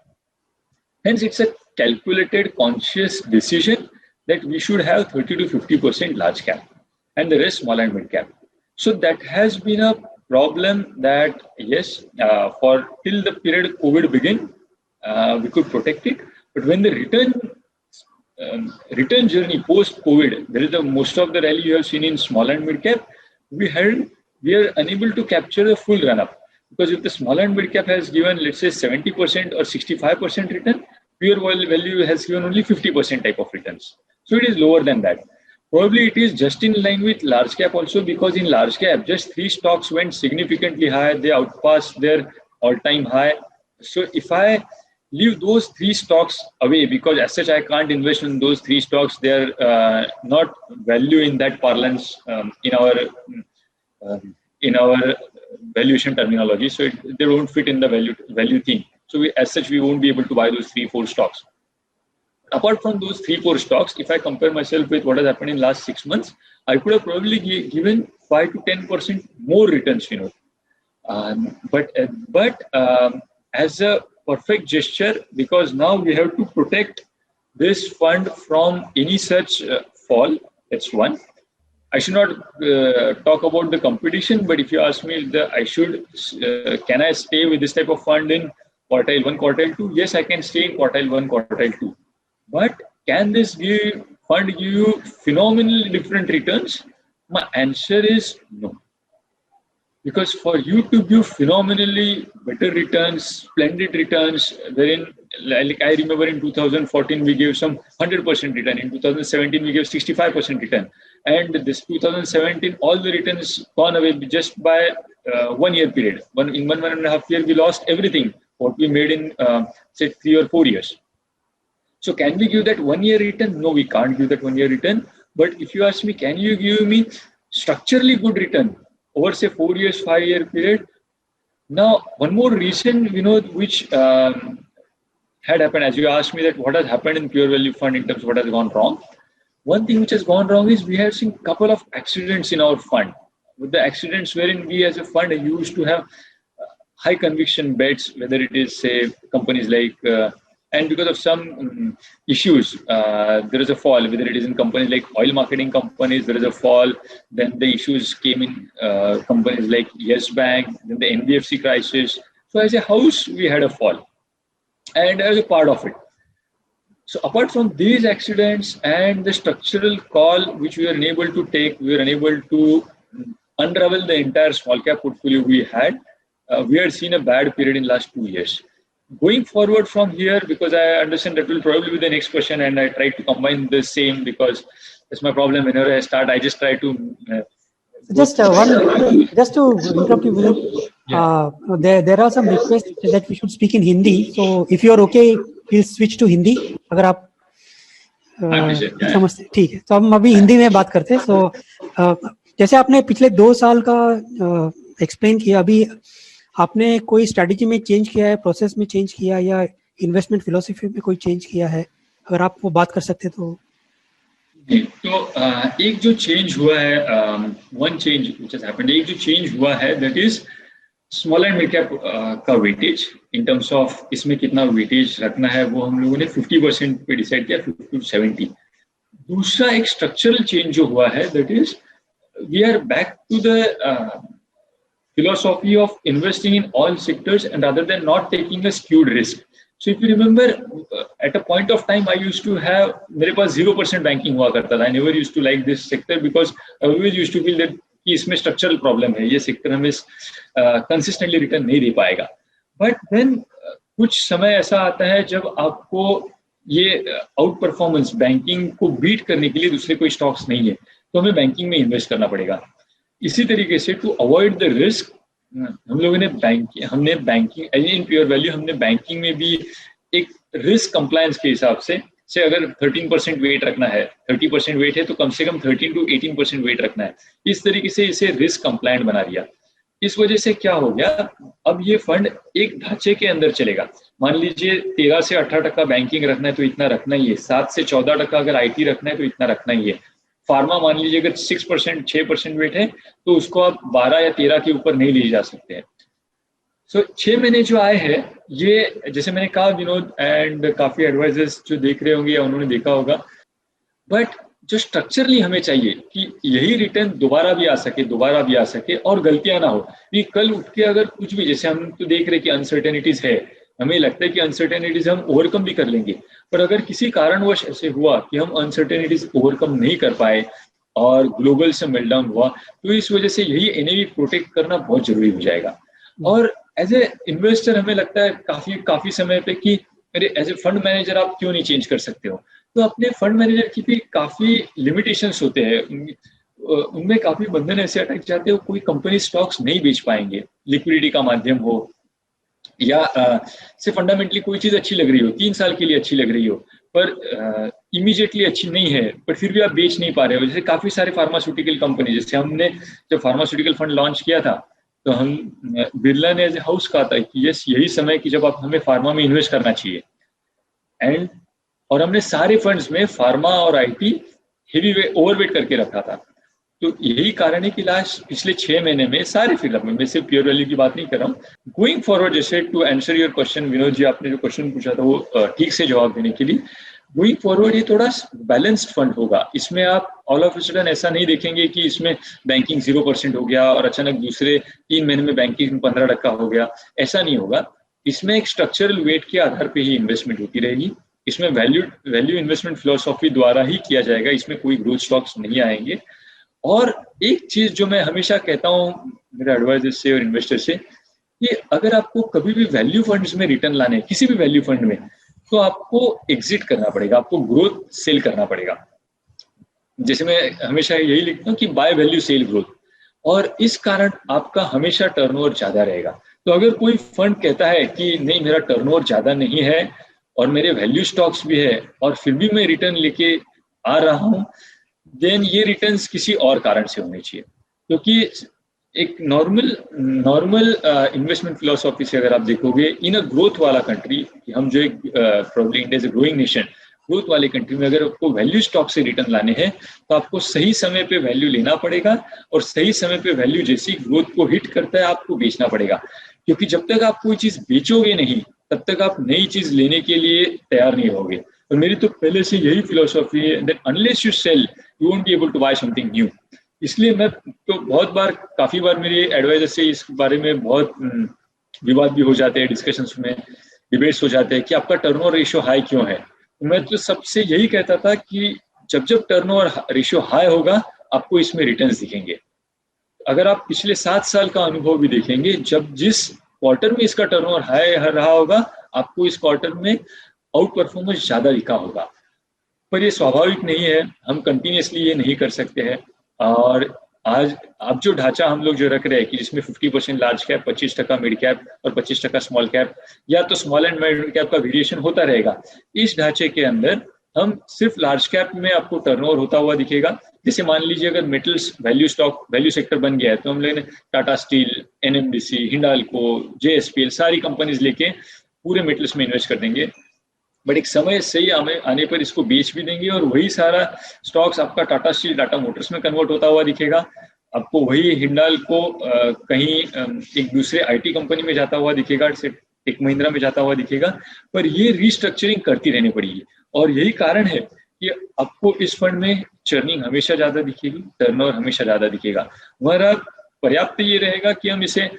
Hence, it's a calculated, conscious decision that we should have 30 to 50% large cap and the rest small and mid cap. So that has been a problem that yes, for till the period COVID began, we could protect it. But when the return return journey post COVID, there is the most of the rally you have seen in small and mid cap. We are unable to capture the full run up, because if the small and mid cap has given, let's say 70% or 65% return, pure value has given only 50% type of returns. So it is lower than that. Probably it is just in line with large cap also, because in large cap, just 3 stocks went significantly high. They outpassed their all-time high. So if I leave those 3 stocks away, because as such I can't invest in those 3 stocks, they are not value in that parlance in our valuation terminology. So they don't fit in the value thing. So as such, we won't be able to buy those 3-4 stocks. Apart from those 3-4 stocks, if I compare myself with what has happened in last 6 months, I could have probably given 5 to 10% more returns, but as a perfect gesture, because now we have to protect this fund from any such fall. That's one. I should not talk about the competition, but if you ask me, can I stay with this type of fund in quartile 1, quartile 2? Yes, I can stay in quartile 1, quartile 2. But can this fund give you phenomenally different returns? My answer is no. Because for you to give phenomenally better returns, splendid returns, wherein, like I remember in 2014, we gave some 100% return. In 2017, we gave 65% return. And this 2017, all the returns gone away just by 1 year period. In 1.5 year, we lost everything, what we made in, say, 3 or 4 years. So can we give that 1 year return? No, we can't give that 1 year return. But if you ask me, can you give me structurally good return over, say, 4 years, 5 year period? Now, one more reason, which had happened, as you asked me that what has happened in pure value fund in terms of what has gone wrong. One thing which has gone wrong is we have seen a couple of accidents in our fund. With the accidents wherein we as a fund used to have high conviction bets, whether it is, say, companies like, and because of some issues, there is a fall, whether it is in companies like oil marketing companies, there is a fall. Then the issues came in companies like Yes Bank, then the NBFC crisis. So as a house, we had a fall. And as a part of it. So apart from these accidents and the structural call which we were unable to take, we were unable to unravel the entire small cap portfolio we had. We had seen a bad period in last 2 years. Going forward from here, because I understand that will probably be the next question, and I try to combine the same because that's my problem. Whenever I start, I just try to. Just to interrupt you, Milind, there are some requests that we should speak in Hindi. So if you are okay, please switch to Hindi. अगर आप समझते, ठीक है. तो हम अभी हिंदी में बात करते हैं. So जैसे आपने पिछले 2 साल का एक्सप्लेन किया, अभी आपने कोई स्ट्रेटजी में चेंज किया है, प्रोसेस में चेंज किया या इन्वेस्टमेंट फिलोसफी में कोई चेंज किया है? अगर आप वो बात कर सकते तो. तो एक जो चेंज हुआ है, one change which has happened, एक जो चेंज हुआ है that is small and mid cap का वेटेज. इन टर्म्स ऑफ इसमें कितना वेटेज रखना है वो हम लोगों ने 50% पे डिसाइड किया, 50 to 70. दूसरा एक स्ट्रक्चरल चेंज जो हुआ है that is we are back to the philosophy of investing in all sectors and rather than not taking a skewed risk. So if you remember, at a point of time, I used to have, मेरे पास 0% banking हुआ करता था. I never used to like this sector because I always used to feel that कि इसमें structural problem है, ये sector हमें consistently return नहीं दे पाएगा. But then कुछ समय ऐसा आता है जब आपको ये आउट परफॉर्मेंस बैंकिंग को बीट करने के लिए दूसरे कोई स्टॉक्स नहीं है, तो हमें बैंकिंग में इन्वेस्ट करना पड़ेगा. इसी तरीके से टू अवॉइड द रिस्क हम लोगों ने हमने बैंकिंग इन प्योर वैल्यू हमने बैंकिंग में भी एक रिस्क कंप्लायंस के हिसाब से अगर 13% वेट रखना है, 30% वेट है तो कम से कम 13 to 18% वेट रखना है. इस तरीके से इसे रिस्क कंप्लायंट बना दिया. इस वजह से क्या हो गया, अब ये फंड एक ढांचे के अंदर चलेगा. मान लीजिए 13 से 18% बैंकिंग रखना है तो इतना रखना ही है, 7 से 14% अगर आईटी रखना है तो इतना रखना ही है. फार्मा मान लीजिए अगर 6% वेट है तो उसको आप 12 या 13 के ऊपर नहीं ले जा सकते हैं. सो 6 महीने जो आए हैं, ये जैसे मैंने कहा विनोद एंड काफी एडवाइजर्स जो देख रहे होंगे या उन्होंने देखा होगा, बट जो स्ट्रक्चरली हमें चाहिए कि यही रिटर्न दोबारा भी आ सके और गलतियां ना हो. ये कल उठ के अगर कुछ भी, जैसे हम तो देख रहे कि अनसर्टेनिटीज है, हमें लगता है कि अनसर्टेनिटीज हम ओवरकम भी कर लेंगे, पर अगर किसी कारणवश ऐसे हुआ कि हम अनसर्टेनिटीज ओवरकम नहीं कर पाए और ग्लोबल से मेल्टडाउन हुआ, तो इस वजह से यही एनएवी प्रोटेक्ट करना बहुत जरूरी हो जाएगा। और एज ए इन्वेस्टर हमें लगता है काफी समय पे कि अरे एज ए फंड मैनेजर आप क्यों नहीं चेंज कर सकते हो। तो अपने फंड मैनेजर की भी काफी लिमिटेशंस होते हैं, उनमें काफी बंधन ऐसे अटक जाते हैं, कोई कंपनी स्टॉक्स नहीं बेच पाएंगे, लिक्विडिटी का माध्यम हो या से फंडामेंटली कोई चीज अच्छी लग रही हो, 3 साल के लिए अच्छी लग रही हो, पर इमीडिएटली अच्छी नहीं है, पर फिर भी आप बेच नहीं पा रहे हो। जैसे काफी सारे फार्मास्यूटिकल कंपनी, जैसे हमने जब फार्मास्यूटिकल फंड लॉन्च किया था तो हम बिरला ने एज ए हाउस कहा था कि यस यही समय कि जब आप हमें फार्मा में इन्वेस्ट करना चाहिए। एंड और हमने सारे फंड्स में फार्मा और आईटी हेवी ओवरवेट करके रखा था। तो यही कारण है कि लास्ट पिछले 6 महीने में सारे फिलअप में, मैं सिर्फ प्योर वैल्यू की बात नहीं कर रहा हूँ, गोइंग फॉरवर्ड, जैसे to answer your question Vinod ji, आपने जो क्वेश्चन पूछा था वो ठीक से जवाब देने के लिए, गोइंग फॉरवर्ड ये थोड़ा बैलेंस्ड फंड होगा। इसमें आप ऑल ऑफ सडन ऐसा नहीं देखेंगे कि इसमें बैंकिंग 0% हो गया और अचानक दूसरे 3 महीने में बैंकिंग 15% हो गया, ऐसा नहीं होगा। इसमें एक स्ट्रक्चरल वेट के आधार पर ही इन्वेस्टमेंट होती रहेगी। इसमें वैल्यू इन्वेस्टमेंट फिलोसॉफी द्वारा ही किया जाएगा, इसमें कोई ग्रोथ स्टॉक्स नहीं आएंगे। और एक चीज जो मैं हमेशा कहता हूँ मेरे एडवाइजर से और इन्वेस्टर से, कि अगर आपको कभी भी वैल्यू फंड्स में रिटर्न लाने, किसी भी वैल्यू फंड में, तो आपको एग्जिट करना पड़ेगा, आपको ग्रोथ सेल करना पड़ेगा। जैसे मैं हमेशा यही लिखता हूँ कि बाय वैल्यू सेल ग्रोथ, और इस कारण आपका हमेशा टर्नओवर ज्यादा रहेगा। तो अगर कोई फंड कहता है कि नहीं मेरा टर्नओवर ज्यादा नहीं है और मेरे वैल्यू स्टॉक्स भी है और फिर भी मैं रिटर्न लेके आ रहा हूँ, देन ये रिटर्न्स किसी और कारण से होने चाहिए। क्योंकि एक नॉर्मल इन्वेस्टमेंट फिलोसॉफी से अगर आप देखोगे इन अ ग्रोथ वाला कंट्री, हम जो एक probably India is a growing nation, growth वाले कंट्री में अगर आपको वैल्यू स्टॉक से रिटर्न लाने हैं तो आपको सही समय पे वैल्यू लेना पड़ेगा, और सही समय पे वैल्यू जैसी ग्रोथ को हिट करता है आपको बेचना पड़ेगा। क्योंकि जब तक आप कोई चीज बेचोगे नहीं तब तक आप नई चीज लेने के लिए तैयार नहीं होगे। और मेरी तो पहले से यही फिलोसॉफी है that unless you sell you won't be able to buy something new. इसलिए मैं तो काफी बार मेरे एडवाइजर से इस बारे में बहुत विवाद भी हो जाते हैं, डिस्कशंस में डिबेट्स हो जाते हैं कि आपका टर्नओवर रेशियो हाई क्यों है। मैं तो सबसे यही कहता था कि जब टर्नओवर रेशियो हाई होगा आपको इसमें रिटर्न्स दिखेंगे। अगर आप पिछले 7 साल का अनुभव भी देखेंगे, जब जिस क्वार्टर में इसका टर्नओवर हाई रहा होगा आपको इस क्वार्टर में आउट परफॉर्मेंस ज्यादा दिखा होगा। पर ये स्वाभाविक नहीं है, हम कंटिन्यूसली ये नहीं कर सकते हैं। और आज अब जो ढांचा हम लोग जो रख रहे हैं कि जिसमें 50% लार्ज कैप, 25% मिड कैप और 25% स्मॉल कैप, या तो स्मॉल एंड मिड कैप का वेरिएशन होता रहेगा, इस ढांचे के अंदर हम सिर्फ लार्ज कैप में आपको टर्नओवर होता हुआ दिखेगा। जैसे मान लीजिए अगर मेटल्स वैल्यू सेक्टर बन गया है तो हम लोग Tata steel, NMDC, Hindalco, JSPL सारी कंपनीज लेके पूरे मेटल्स में इन्वेस्ट कर देंगे, बट एक समय सही आने पर इसको बेच भी देंगे और वही सारा स्टॉक्स आपका टाटा स्टील, टाटा मोटर्स में कन्वर्ट होता हुआ दिखेगा। आपको वही हिंडाल्को कहीं एक दूसरे आईटी कंपनी में जाता हुआ दिखेगा, टेक महिंद्रा में जाता हुआ दिखेगा। पर ये रीस्ट्रक्चरिंग करती रहनी पड़ेगी, और यही कारण है कि आपको इस फंड में चर्निंग हमेशा ज्यादा दिखेगी, टर्नओवर हमेशा ज्यादा दिखेगा। हमारा पर्याप्त ये रहेगा कि हम इसे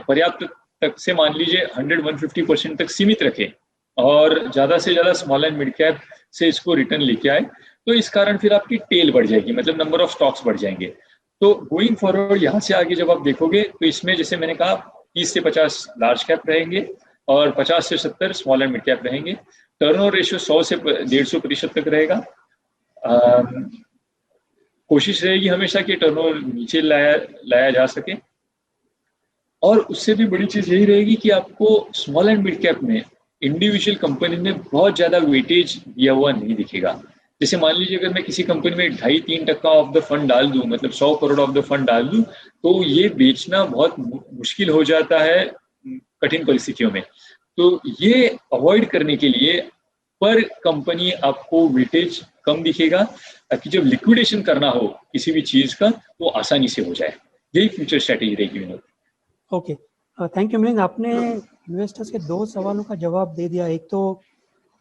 पर्याप्त तक से मान लीजिए 100-150% तक सीमित रखें और ज्यादा से ज्यादा स्मॉल एंड मिड कैप से इसको रिटर्न लेके आए, तो इस कारण फिर आपकी टेल बढ़ जाएगी, मतलब नंबर ऑफ स्टॉक्स बढ़ जाएंगे। तो गोइंग फॉरवर्ड यहाँ से आगे जब आप देखोगे तो इसमें जैसे मैंने कहा 30 से 50 लार्ज कैप रहेंगे और 50 से 70 स्मॉल एंड मिड कैप रहेंगे। टर्नओवर रेशियो 100 से 150% तक रहेगा। कोशिश रहेगी हमेशा कि टर्नओवर नीचे लाया जा सके, और उससे भी बड़ी चीज यही रहेगी कि आपको स्मॉल एंड मिड कैप में इंडिविजुअल कंपनी में बहुत ज्यादा वेटेज दिया हुआ नहीं दिखेगा। जैसे मान लीजिए अगर मैं किसी कंपनी में 2.5-3% ऑफ द फंड डाल दूं, मतलब 100 करोड़ ऑफ द फंड डाल दूं, तो ये बेचना बहुत मुश्किल हो जाता है कठिन परिस्थितियों में। तो ये अवॉइड करने के लिए पर कंपनी आपको वेटेज कम दिखेगा, ताकि जब लिक्विडेशन करना हो किसी भी चीज का वो आसानी से हो जाए। यही फ्यूचर स्ट्रेटेजी रहेगी Vinod. Okay, thank you Milind. आपने इन्वेस्टर्स के 2 सवालों का जवाब दे दिया। एक तो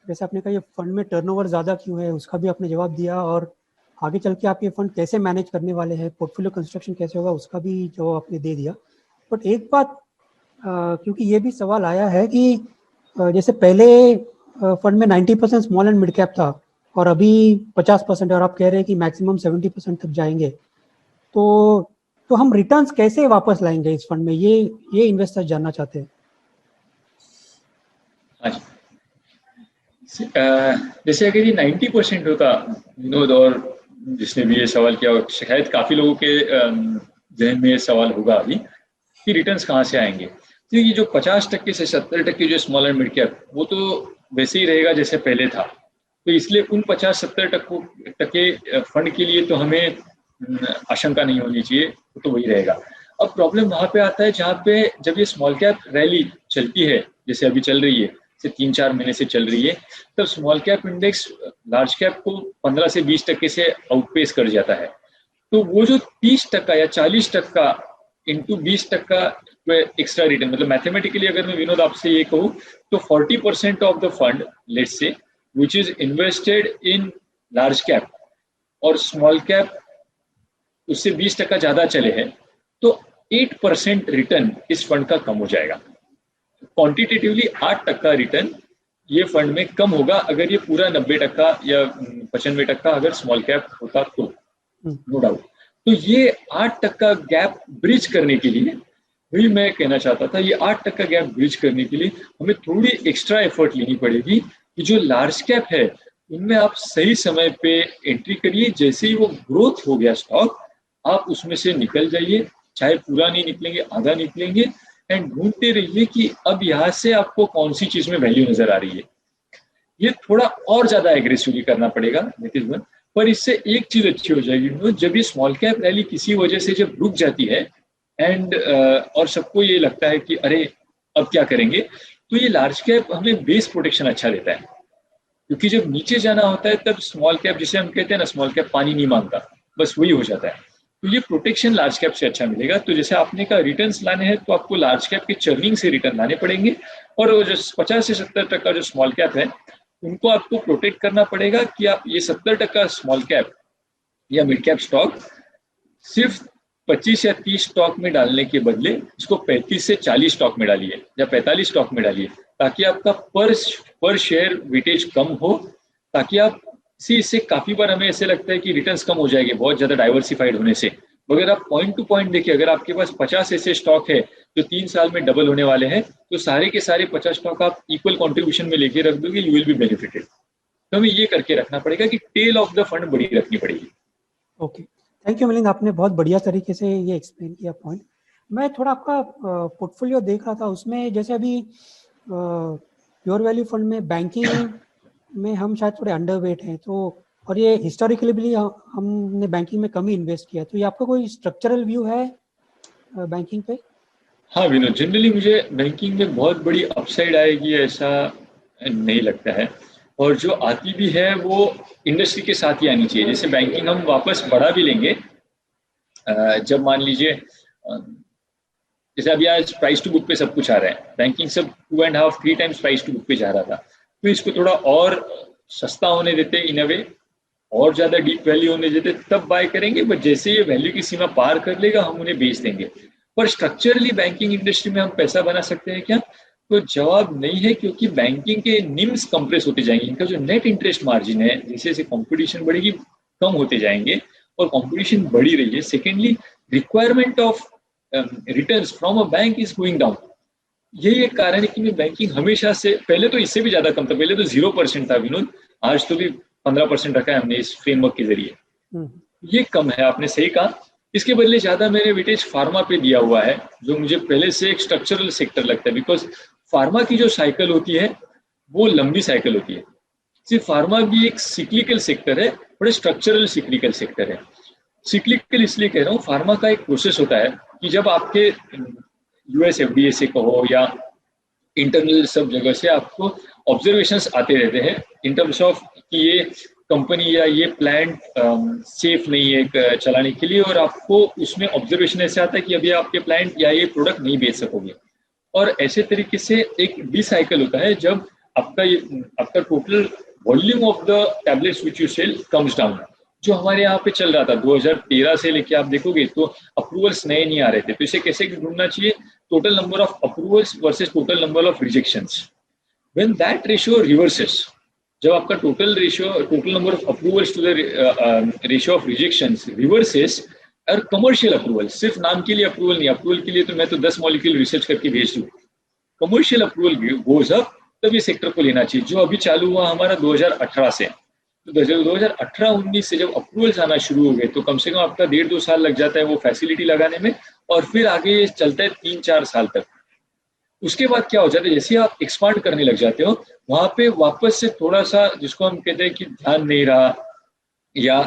जैसे आपने कहा ये फंड में टर्नओवर ज़्यादा क्यों है, उसका भी आपने जवाब दिया, और आगे चल के आप ये फंड कैसे मैनेज करने वाले हैं, पोर्टफोलियो कंस्ट्रक्शन कैसे होगा, उसका भी जवाब आपने दे दिया। बट एक बात, क्योंकि ये भी सवाल आया है कि जैसे पहले फंड में 90% स्मॉल एंड मिड कैप था और अभी 50% है, और आप कह रहे हैं कि मैक्सिमम 70% तक जाएंगे, तो हम रिटर्न्स कैसे वापस लाएंगे इस फंड में, ये इन्वेस्टर्स जानना चाहते हैं। जैसे अगर ये 90% होता विनोद, और जिसने भी ये सवाल किया, और शायद काफी लोगों के जहन में ये सवाल होगा अभी कि रिटर्न्स कहाँ से आएंगे। तो ये जो 50% से 70% जो स्मॉल एंड मिड कैप, वो तो वैसे ही रहेगा जैसे पहले था। तो इसलिए उन 50-70% फंड के लिए तो हमें आशंका नहीं होनी चाहिए, तो वही रहेगा। अब प्रॉब्लम वहां पे आता है जहाँ पे जब ये स्मॉल कैप रैली चलती है, जैसे अभी चल रही है, से 3-4 महीने से चल रही है, तब small cap index large cap को 15 से 20% से आउटपेस कर जाता है। तो वो जो 30% या 40% इंटू 20% एक्स्ट्रा रिटर्न, मतलब मैथमेटिकली अगर मैं विनोद आपसे ये कहूँ तो 40% of the fund let's say which is invested in large cap और स्मॉल कैप उससे 20% ज्यादा चले हैं, तो 8% रिटर्न इस फंड का कम हो जाएगा। क्वांटिटेटिवली 8% रिटर्न ये फंड में कम होगा अगर ये पूरा 90% या 95% अगर स्मॉल कैप होता तो, नो डाउट। तो ये 8% गैप ब्रिज करने के लिए, वही मैं कहना चाहता था, ये 8% गैप ब्रिज करने के लिए हमें थोड़ी एक्स्ट्रा एफर्ट लेनी पड़ेगी कि जो लार्ज कैप है उनमें आप सही समय पे एंट्री करिए। जैसे ही वो ग्रोथ हो गया स्टॉक, आप उसमें से निकल जाइए, चाहे पूरा नहीं निकलेंगे, आधा निकलेंगे, एंड ढूंढते रहिए कि अब यहाँ से आपको कौन सी चीज में वैल्यू नजर आ रही है। ये थोड़ा और ज्यादा एग्रेसिवली करना पड़ेगा नितिश भाई, पर इससे एक चीज अच्छी हो जाएगी, जब ये स्मॉल कैप रैली किसी वजह से जब रुक जाती है एंड और सबको ये लगता है कि अरे अब क्या करेंगे, तो ये लार्ज कैप हमें बेस प्रोटेक्शन अच्छा देता है। क्योंकि जब नीचे जाना होता है तब स्मॉल कैप, जिसे हम कहते हैं ना, स्मॉल कैप पानी नहीं मांगता, बस वही हो जाता है। तो ये प्रोटेक्शन लार्ज कैप से अच्छा मिलेगा। तो जैसे आपने कहा रिटर्न्स लाने हैं तो आपको लार्ज कैप के चर्निंग से रिटर्न लाने पड़ेंगे, और वो जो 50 से 70% जो स्मॉल कैप है उनको आपको प्रोटेक्ट करना पड़ेगा कि आप ये 70% स्मॉल कैप या मिड कैप स्टॉक सिर्फ 25 या 30 स्टॉक में डालने के बदले इसको 35 से 40 स्टॉक में डालिए या 45 स्टॉक में डालिए, ताकि आपका पर शेयर वेटेज कम हो, ताकि आप इससे काफी बार हमें ऐसे लगता है कि रिटर्न्स कम हो जाएंगे बहुत ज्यादा डाइवर्सिफाइड होने से। अगर आप पॉइंट टू पॉइंट देखिए, अगर आपके पास 50 ऐसे स्टॉक है जो 3 साल में डबल होने वाले हैं, तो सारे के सारे 50 स्टॉक आप इक्वल कंट्रीब्यूशन में लेके रख दोगे, यू विल बी बेनिफिटेड। तो हमें ये करके रखना पड़ेगा कि टेल ऑफ द फंड बड़ी रखनी पड़ेगी। ओके, थैंक यू मिलिंद, आपने बहुत बढ़िया तरीके से ये एक्सप्लेन किया पॉइंट। मैं थोड़ा आपका पोर्टफोलियो देख रहा था, उसमें जैसे अभी प्योर वैल्यू फंड में बैंकिंग में हम शायद थोड़े अंडरवेट हैं, तो और ये हिस्टोरिकली भी हमने बैंकिंग में कम ही इन्वेस्ट किया, तो ये आपका कोई स्ट्रक्चरल व्यू है बैंकिंग पे? हाँ विनोद, जनरली मुझे बैंकिंग में बहुत बड़ी अपसाइड आएगी ऐसा नहीं लगता है, और जो आती भी है वो इंडस्ट्री के साथ ही आनी चाहिए। जैसे बैंकिंग हम वापस बढ़ा भी लेंगे जब मान लीजिए जैसे अभी आज प्राइस टू बुक पे सब कुछ आ रहा है, बैंकिंग सब 2.5-3 टाइम्स प्राइस टू बुक पे जा रहा था, तो इसको थोड़ा और सस्ता होने देते इन अ वे, और ज्यादा डीप वैल्यू होने देते, तब बाय करेंगे। बट जैसे ये वैल्यू की सीमा पार कर लेगा हम उन्हें बेच देंगे। पर स्ट्रक्चरली बैंकिंग इंडस्ट्री में हम पैसा बना सकते हैं क्या? तो जवाब नहीं है, क्योंकि बैंकिंग के निम्स कंप्रेस होते जाएंगे, इनका जो नेट इंटरेस्ट मार्जिन है जैसे जैसे कंपटीशन बढ़ेगी कम होते जाएंगे, और कंपटीशन बढ़ी रही है। Secondly, requirement of returns from a bank is going down. यही एक कारण है कि मैं बैंकिंग हमेशा से, पहले तो इससे भी ज्यादा कम था, पहले तो 0% था विनोद, आज तो भी 15% रखा है हमने इस फ्रेमवर्क के जरिए। ये कम है, आपने सही कहा। इसके बदले ज्यादा मैंने वेटेज फार्मा पे दिया हुआ है, जो मुझे पहले से एक स्ट्रक्चरल सेक्टर लगता है, बिकॉज फार्मा की जो साइकिल होती है वो लंबी साइकिल होती है। सिर्फ फार्मा भी एक सिक्लिकल सेक्टर है, बड़े स्ट्रक्चरल सिक्लिकल सेक्टर है। सिक्लिकल इसलिए कह रहा हूँ, फार्मा का एक प्रोसेस होता है कि जब आपके यूएस एफडीए से कहो या इंटरनल सब जगह से आपको ऑब्जर्वेशंस आते रहते हैं इन टर्म्स ऑफ कि ये कंपनी या ये प्लांट सेफ नहीं है चलाने के लिए, और आपको उसमें ऑब्जर्वेशन ऐसे आता है कि अभी आपके प्लांट या ये प्रोडक्ट नहीं बेच सकोगे। और ऐसे तरीके से एक डी साइकिल होता है, जब आपका total volume of the tablets which you sell comes down. जो हमारे यहाँ पे चल रहा था 2013 से लेके आप देखोगे तो अप्रूवल्स नए नहीं आ रहे थे, तो इसे कैसे ढूंढना चाहिए? Total number of approvals versus total number of rejections. When that ratio reverses, जब आपका total number of approvals to the ratio of rejections reverses, और कमर्शियल अप्रूवल, सिर्फ नाम के लिए अप्रूवल नहीं, अप्रूवल के लिए तो मैं तो 10 मॉलिक्यूल रिसर्च करके भेज दूँ, कमर्शियल अप्रूवल गोज अप, तब ये सेक्टर को लेना चाहिए। जो अभी चालू हुआ हमारा 2018 से, तो 2018-19 से जब अप्रूवल्स आना शुरू हो गए तो कम से कम आपका 1.5-2 साल लग जाता है वो फैसिलिटी लगाने में, और फिर आगे ये चलता है 3-4 साल तक। उसके बाद क्या हो जाता है, जैसे आप एक्सपांड करने लग जाते हो, वहां पे वापस से थोड़ा सा, जिसको हम कहते हैं कि ध्यान नहीं रहा, या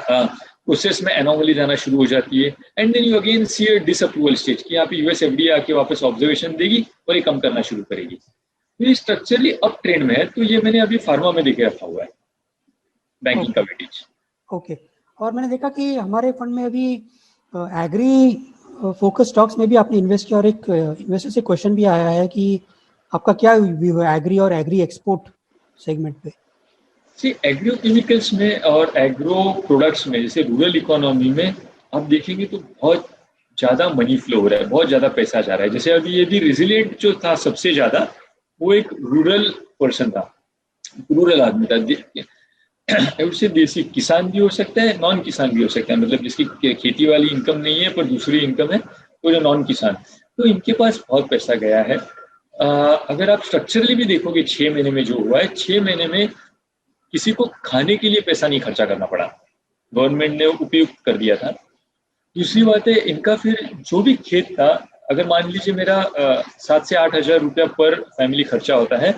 प्रोसेस में एनोमली जाना शुरू हो जाती है, and then you again see a disapproval stage कि यहाँ पे यूएस एफडीए आके वापस ऑब्जर्वेशन देगी और ये कम करना शुरू करेगी। तो ये स्ट्रक्चरली अप ट्रेंड में है, तो ये मैंने अभी फार्मा में देखे रखा हुआ है, बैंकिंग का वेटेज। ओके, और मैंने देखा कि हमारे फंड में अभी एग्री फोकस स्टॉक्स में भी आपने इन्वेस्ट किया, और एक इन्वेस्टर से क्वेश्चन भी आया है कि आपका क्या व्यू है एग्री और एग्री एक्सपोर्ट सेगमेंट पे? सी, एग्रो केमिकल्स में और एग्रो प्रोडक्ट्स में, जैसे रूरल इकोनॉमी में आप देखेंगे तो बहुत ज़्यादा मनी फ्लो हो रहा है, बहुत ज़्यादा पैसा जा रहा है। जैसे अभी ये भी रेजिलिएंट जो था सबसे ज़्यादा, वो एक रूरल पर्सन था, रूरल आदमी था। उससे देसी किसान भी हो सकता है, नॉन किसान भी हो सकता है, मतलब जिसकी खेती वाली इनकम नहीं है पर दूसरी इनकम है, वो जो नॉन किसान, तो इनके पास बहुत पैसा गया है। अगर आप स्ट्रक्चरली भी देखोगे 6 महीने में जो हुआ है, 6 महीने में किसी को खाने के लिए पैसा नहीं खर्चा करना पड़ा, गवर्नमेंट ने उपयुक्त कर दिया था। दूसरी बात है, इनका फिर जो भी खेत था, अगर मान लीजिए मेरा 7 से 8 हज़ार रुपया पर फैमिली खर्चा होता है,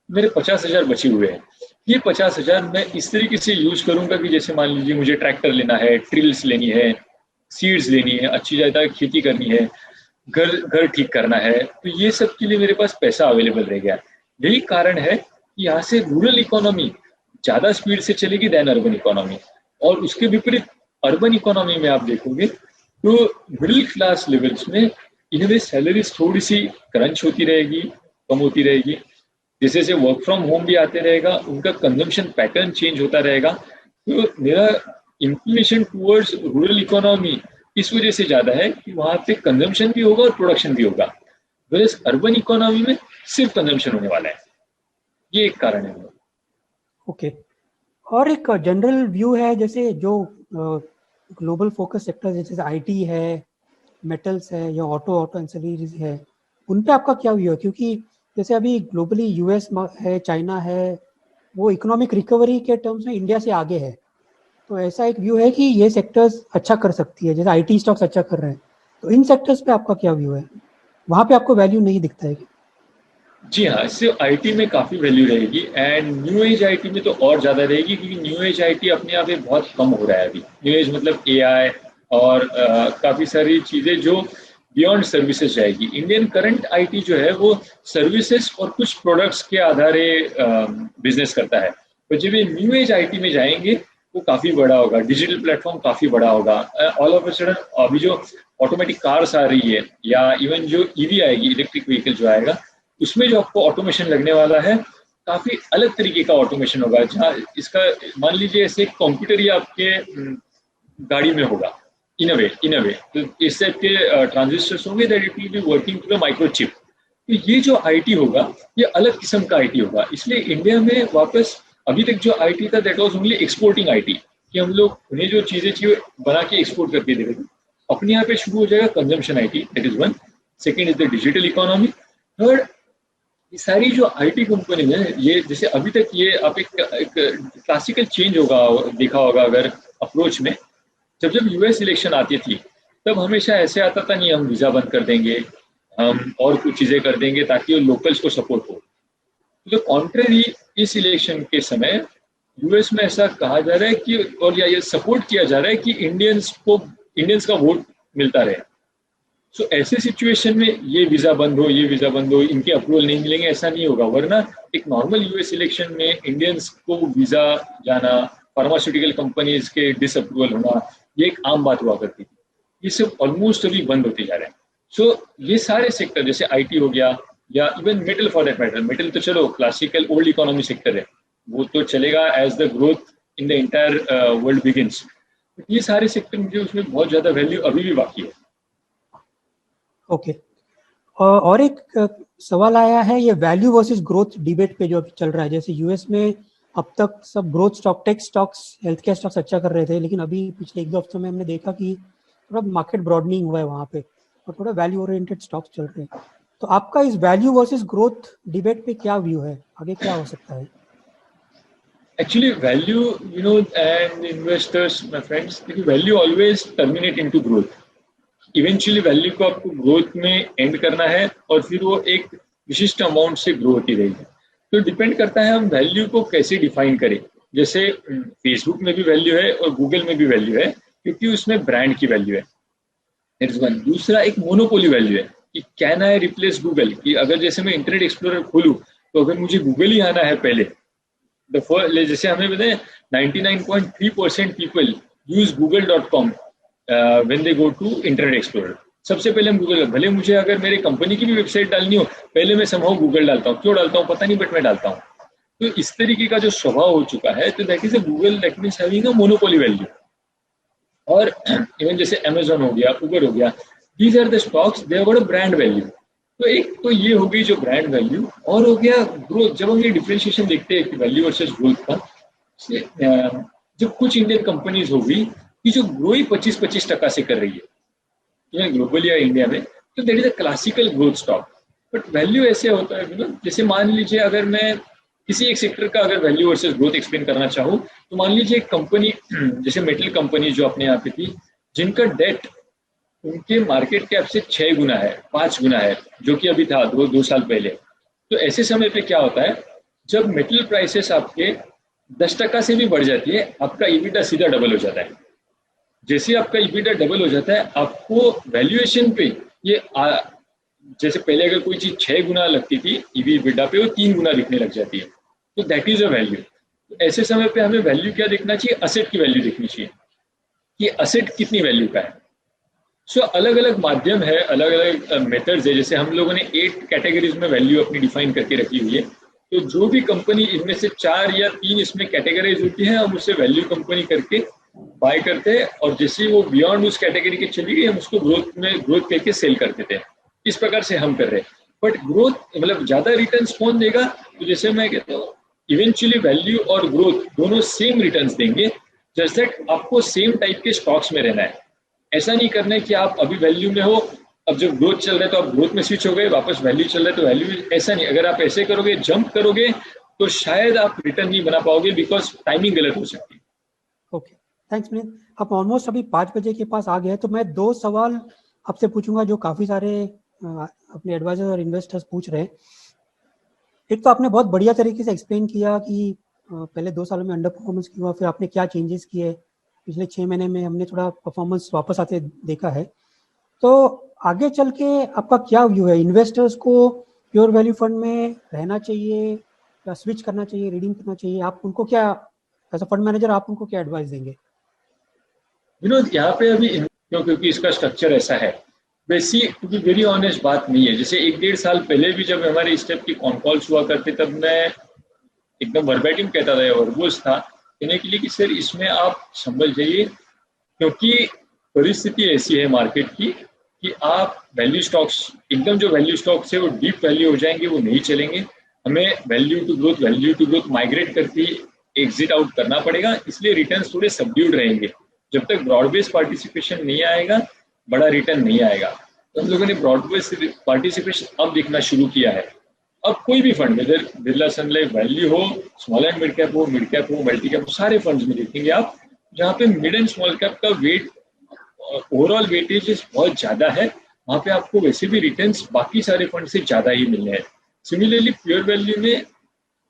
मेरे 50,000 बचे हुए हैं। ये 50,000 मैं इस तरीके से यूज करूंगा कि जैसे मान लीजिए मुझे ट्रैक्टर लेना है, ट्रिल्स लेनी है, सीड्स लेनी है, अच्छी ज्यादा खेती करनी है, घर ठीक करना है, तो ये सब के लिए मेरे पास पैसा अवेलेबल रह गया। यही कारण है कि यहाँ से रूरल इकोनॉमी ज्यादा स्पीड से चलेगी देन अर्बन इकोनॉमी, और उसके विपरीत अर्बन इकोनॉमी में आप देखोगे तो मिडिल क्लास लेवल्स में इनमें सैलरीज थोड़ी सी क्रंच होती रहेगी, कम होती रहेगी। जैसे जैसे वर्क फ्रॉम होम भी आते रहेगा, उनका कंजम्पशन पैटर्न चेंज होता रहेगा। तो मेरा इंक्लिनेशन टूवर्ड्स रूरल इकोनॉमी इस वजह से ज्यादा है कि वहां पे कंजम्पशन भी होगा और प्रोडक्शन भी होगा, वैसे अर्बन इकोनॉमी में सिर्फ कंजम्पशन होने वाला है। ये एक कारण है। ओके, और एक जनरल व्यू है, जैसे जो ग्लोबल फोकस सेक्टर जैसे आईटी है, मेटल्स है, या ऑटो एंसिलरीज है, उन पे आपका क्या व्यू है? क्योंकि जैसे अभी ग्लोबली यूएस है, चाइना है, वो इकोनॉमिक रिकवरी के टर्म्स में इंडिया से आगे है, तो ऐसा एक व्यू है कि ये सेक्टर्स अच्छा कर सकती है, जैसे आईटी स्टॉक्स अच्छा कर रहे हैं, तो इन सेक्टर्स पे आपका क्या व्यू है? वहां पे आपको वैल्यू नहीं दिखता है क्या? जी हाँ, इससे आईटी में काफ़ी वैल्यू रहेगी, एंड न्यू एज आईटी में तो और ज़्यादा रहेगी, क्योंकि न्यू एज आईटी अपने आप में बहुत कम हो रहा है अभी। न्यू एज मतलब एआई और काफ़ी सारी चीज़ें जो बियॉन्ड सर्विसेज जाएगी। इंडियन करंट आईटी जो है वो सर्विसेज और कुछ प्रोडक्ट्स के आधारे बिजनेस करता है, पर जब ये न्यू एज आईटी में जाएंगे वो काफ़ी बड़ा होगा, डिजिटल प्लेटफॉर्म काफ़ी बड़ा होगा। ऑल ऑफ अ सडन अभी जो ऑटोमेटिक कार्स आ रही है, या इवन जो ईवी आएगी, इलेक्ट्रिक व्हीकल जो आएगा, उसमें जो आपको ऑटोमेशन लगने वाला है, काफी अलग तरीके का ऑटोमेशन होगा, जहाँ इसका मान लीजिए ऐसे कंप्यूटर ही आपके गाड़ी में होगा, इन अ वे तो इस टाइप के ट्रांजिस्टर्स होंगे that it will be working to the microchip. तो ये जो आईटी होगा ये अलग किस्म का आईटी होगा। इसलिए इंडिया में वापस अभी तक जो आईटी था that was only exporting IT, कि हम लोग उन्हें जो चीजें चाहिए बना के एक्सपोर्ट करके दे रहे थे। अपने यहाँ पे शुरू हो जाएगा consumption IT, that is one. Second is the digital economy. Third, ये सारी जो आईटी कंपनी है, ये जैसे अभी तक ये आप एक क्लासिकल चेंज होगा देखा होगा अगर अप्रोच में, जब जब यूएस इलेक्शन आती थी तब हमेशा ऐसे आता था, नहीं हम वीजा बंद कर देंगे, हम और कुछ चीजें कर देंगे ताकि लोकल्स को सपोर्ट हो। तो कॉन्ट्रेरी इस इलेक्शन के समय यूएस में ऐसा कहा जा रहा है कि, और या ये सपोर्ट किया जा रहा है कि इंडियंस का वोट मिलता रहे। सो ऐसे सिचुएशन में ये वीजा बंद हो, ये वीजा बंद हो, इनके अप्रूवल नहीं मिलेंगे, ऐसा नहीं होगा। वरना एक नॉर्मल यूएस इलेक्शन में इंडियंस को वीजा जाना, फार्मास्यूटिकल कंपनीज के डिसअप्रूवल होना, ये एक आम बात हुआ करती थी। ये सब ऑलमोस्ट अभी बंद होते जा रहे हैं। सो ये सारे सेक्टर जैसे आईटी हो गया, या even metal for that matter, metal तो चलो क्लासिकल ओल्ड इकोनॉमी सेक्टर है, वो तो चलेगा as the growth in the entire world begins. ये सारे सेक्टर में जो उसमें बहुत ज्यादा वैल्यू अभी भी बाकी है। ओके, और एक सवाल आया है, ये वैल्यू वर्सेस ग्रोथ डिबेट पे जो अभी चल रहा है। जैसे यूएस में अब तक सब growth stock, tech stocks, health care stocks अच्छा कर रहे थे, लेकिन अभी पिछले 1-2 हफ्तों में हमने देखा कि थोड़ा मार्केट ब्रॉडनिंग हुआ है वहाँ पे और थोड़ा वैल्यू ओरिएंटेड स्टॉक्स चल रहे हैं। तो आपका इस वैल्यू वर्सेस ग्रोथ डिबेट पे क्या व्यू है, आगे क्या हो सकता है? Actually, value, and investors, my friends, value always terminate into growth. Eventually value को आपको ग्रोथ में एंड करना है और फिर वो एक विशिष्ट अमाउंट से ग्रो होती रहेगी। तो डिपेंड करता है हम वैल्यू को कैसे डिफाइन करें। जैसे फेसबुक में भी वैल्यू है और गूगल में भी वैल्यू है, क्योंकि उसमें ब्रांड की वैल्यू है। That is one. दूसरा एक मोनोपोली वैल्यू है कि कैन आई रिप्लेस गूगल, कि अगर जैसे मैं इंटरनेट एक्सप्लोरर खोलूँ तो अगर मुझे गूगल ही आना है पहले, जैसे हमें बताए 99.3% people use google.com when they go to Internet Explorer. सबसे पहले हम गूगल, भले मुझे अगर मेरे कंपनी की भी वेबसाइट डालनी हो, पहले मैं समहाउ गूगल डालता हूँ। क्यों डालता हूँ पता नहीं, बट मैं डालता हूँ। तो इस तरीके का जो स्वभाव हो चुका है, तो that is a Google, that means having a monopoly value. और इवन जैसे अमेजोन हो गया, उबर हो गया, these are the stocks, they have a brand value. तो एक तो ये हो गई जो ब्रांड वैल्यू, और हो गया ग्रोथ। जब हम ये डिफरेंशिएशन देखते हैं कि वैल्यू वर्सेस ग्रोथ का, जब कुछ इंडियन कंपनीज होगी कि जो ग्रो ही 25% से कर रही है ग्लोबली या इंडिया में, तो that is a classical growth stock. But value ऐसे होता है, जैसे मान लीजिए अगर मैं किसी एक सेक्टर का अगर वैल्यू वर्सेस ग्रोथ एक्सप्लेन करना चाहूँ, तो मान लीजिए एक कंपनी जैसे मेटल कंपनी जो अपने यहाँ पे थी, जिनका डेट उनके मार्केट कैप से 6 गुना है, 5 गुना है, जो कि अभी था 2 साल पहले। तो ऐसे समय पे क्या होता है, जब मेटल प्राइसेस आपके 10% से भी बढ़ जाती है, आपका ईबिटा सीधा डबल हो जाता है। जैसे आपका ईबिटा डबल हो जाता है, आपको वैल्यूएशन पे ये जैसे पहले अगर कोई चीज 6 गुना लगती थी ईबिटा पे, वो 3 गुना दिखने लग जाती है। तो दैट इज अ वैल्यू। तो ऐसे समय पे हमें वैल्यू क्या देखना चाहिए, असेट की वैल्यू देखनी चाहिए कि असेट कितनी वैल्यू का है। सो अलग अलग माध्यम है, अलग अलग मेथड्स है। जैसे हम लोगों ने 8 कैटेगरीज में वैल्यू अपनी डिफाइन करके रखी हुई है। तो जो भी कंपनी इनमें से 4 या 3 इसमें कैटेगराइज होती है, हम उसे वैल्यू कंपनी करके बाय करते हैं, और जैसे वो बियॉन्ड उस कैटेगरी के चली गई, हम उसको ग्रोथ करके सेल कर देते हैं। इस प्रकार से हम कर रहे हैं। बट ग्रोथ मतलब ज्यादा रिटर्न्स कौन देगा, तो जैसे मैं कहता हूँ इवेंचुअली वैल्यू और ग्रोथ दोनों सेम रिटर्न्स देंगे। जस्ट दैट आपको सेम टाइप के स्टॉक्स में रहना है। ऐसा नहीं करना है कि आप अभी वैल्यू में हो, अब जब ग्रोथ चल रहा है तो आप ग्रोथ में स्विच हो गए, वापस वैल्यू चल रहा है तो वैल्यू। ऐसा नहीं, अगर आप ऐसे करोगे, जंप करोगे, तो शायद आप रिटर्न नहीं बना पाओगे, बिकॉज टाइमिंग गलत हो सकती है। Okay, thanks Milind. आप ऑलमोस्ट अभी 5 बजे के पास आ गए, तो मैं 2 सवाल आपसे पूछूंगा जो काफी सारे अपने एडवाइजर और इन्वेस्टर्स पूछ रहे हैं। एक तो आपने बहुत बढ़िया तरीके से एक्सप्लेन किया कि पहले 2 सालों में अंडर परफॉर्मेंस क्यों हुआ, फिर आपने क्या चेंजेस किए, पिछले 6 महीने में हमने थोड़ा परफॉर्मेंस वापस आते देखा है। तो आगे चल के आपका क्या व्यू है, इन्वेस्टर्स को प्योर वैल्यू फंड में रहना चाहिए या स्विच करना चाहिए, रीडिंग करना चाहिए? आप उनको क्या, एज अ फंड मैनेजर आप उनको क्या एडवाइस देंगे? विनोद, यहाँ पे अभी क्योंकि इसका स्ट्रक्चर ऐसा है, वैसी टू बी वेरी ऑनेस्ट बात नहीं है। जैसे 1-1.5 साल पहले भी जब हमारे इस टाइप की कॉन कॉल्स हुआ करते, तब मैं एकदम वर्बैटिम कहता था, वर्बोस था कहने के लिए कि सर इसमें आप संभल जाइए, क्योंकि परिस्थिति ऐसी है मार्केट की कि आप वैल्यू स्टॉक्स, एकदम जो वैल्यू स्टॉक्स है वो डीप वैल्यू हो जाएंगे, वो नहीं चलेंगे। हमें वैल्यू टू ग्रोथ माइग्रेट करके एग्जिट आउट करना पड़ेगा। इसलिए रिटर्न्स थोड़े सबड्यूड रहेंगे। जब तक ब्रॉड बेस्ड पार्टिसिपेशन नहीं आएगा, बड़ा रिटर्न नहीं आएगा। तो हम लोगों ने ब्रॉड बेस्ड पार्टिसिपेशन अब देखना शुरू किया है। अब कोई भी फंड, वेदर बिरला सन लाइफ वैल्यू हो, स्मॉल एंड मिड कैप हो, मल्टी कैप हो, सारे फंड्स में देखेंगे आप, जहाँ पे मिड एंड स्मॉल कैप का वेट, ओवरऑल वेटेज बहुत ज्यादा है, वहां पे आपको वैसे भी रिटर्न्स बाकी सारे फंड से ज्यादा ही मिलने हैं। सिमिलरली प्योर वैल्यू में,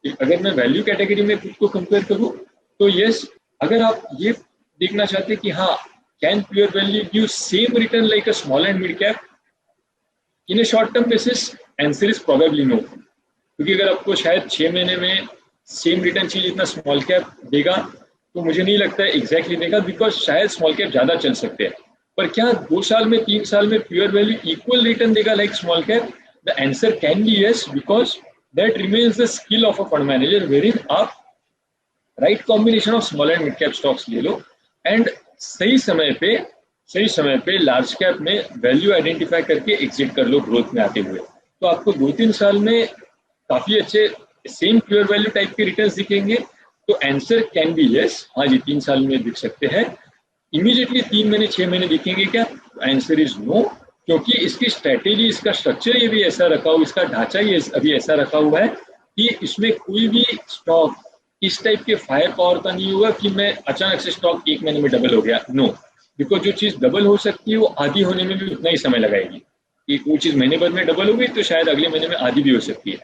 अगर मैं वैल्यू कैटेगरी में खुद को कंपेयर करूं, तो यस, अगर आप ये देखना चाहते हैं कि हाँ, can pure value give same return like a small and mid cap in a short term basis, answer is probably no. क्योंकि अगर आपको शायद 6 महीने में सेम रिटर्न चाहिए जितना स्मॉल कैप देगा, तो मुझे नहीं लगता है एग्जैक्टली देगा, बिकॉज शायद स्मॉल कैप ज्यादा चल सकते हैं। पर क्या 2 साल में, 3 साल में प्योर वैल्यू इक्वल रिटर्न देगा like small cap? The answer can be yes, because that remains the skill of a fund manager, wherein आप right combination of small and mid cap stocks ले लो, एंड सही समय पे सही समय पे लार्ज कैप में वैल्यू आइडेंटिफाई करके एग्जिट कर लो ग्रोथ में आते हुए, तो आपको 2-3 साल में काफी अच्छे सेम प्योर वैल्यू टाइप के रिटर्न्स दिखेंगे। तो आंसर कैन बी यस, हाँ जी 3 साल में दिख सकते हैं। इमीडिएटली 3 महीने 6 महीने दिखेंगे क्या? आंसर इज नो, क्योंकि इसकी स्ट्रेटेजी, इसका स्ट्रक्चर ये भी ऐसा रखा हुआ, इसका ढांचा ये अभी ऐसा रखा हुआ है कि इसमें कोई भी स्टॉक इस टाइप के फायर पावर का नहीं हुआ कि मैं अचानक से स्टॉक 1 महीने में डबल हो गया। नो, बिकॉज जो चीज डबल हो सकती है वो आधी होने में भी उतना ही समय लगाएगी। कि कोई चीज महीने भर में डबल हो गई तो शायद अगले महीने में आधी भी हो सकती है।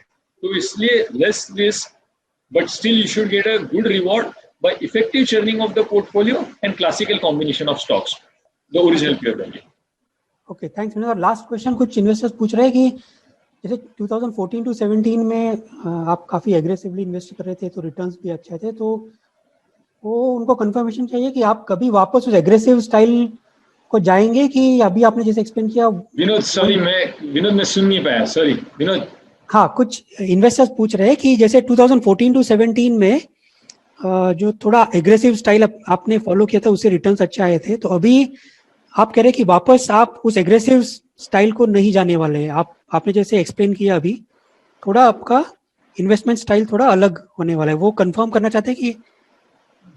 तो इसलिए less risk but still you should get a good reward by effective churning of the portfolio and classical combination of stocks, the original pure value. Okay, thanks. मेरा लास्ट क्वेश्चन, कुछ इन्वेस्टर्स पूछ रहे हैं कि जैसे 2014 टू 17 में आप काफी एग्रेसिवली इन्वेस्ट कर रहे थे तो रिटर्न्स भी अच्छे थे, तो वो उनको कंफर्मेशन चाहिए कि आप कभी वापस उस एग्रेसिव स्टाइल को जाएंगे कि अभी आपने जैसे एक्सप्लेन किया। विनोद सॉरी, मैं सुन नहीं पाया, सॉरी विनोद। हाँ, कुछ इन्वेस्टर्स पूछ रहे हैं कि जैसे 2014 टू 17 में जो थोड़ा एग्रेसिव स्टाइल आपने फॉलो किया था उससे रिटर्न्स अच्छे आए थे, तो अभी आप कह रहे हैं कि वापस आप उस एग्रेसिव स्टाइल को नहीं जाने वाले हैं। आपने जैसे एक्सप्लेन किया अभी, थोड़ा आपका इन्वेस्टमेंट स्टाइल थोड़ा अलग होने वाला है, वो कंफर्म करना चाहते हैं कि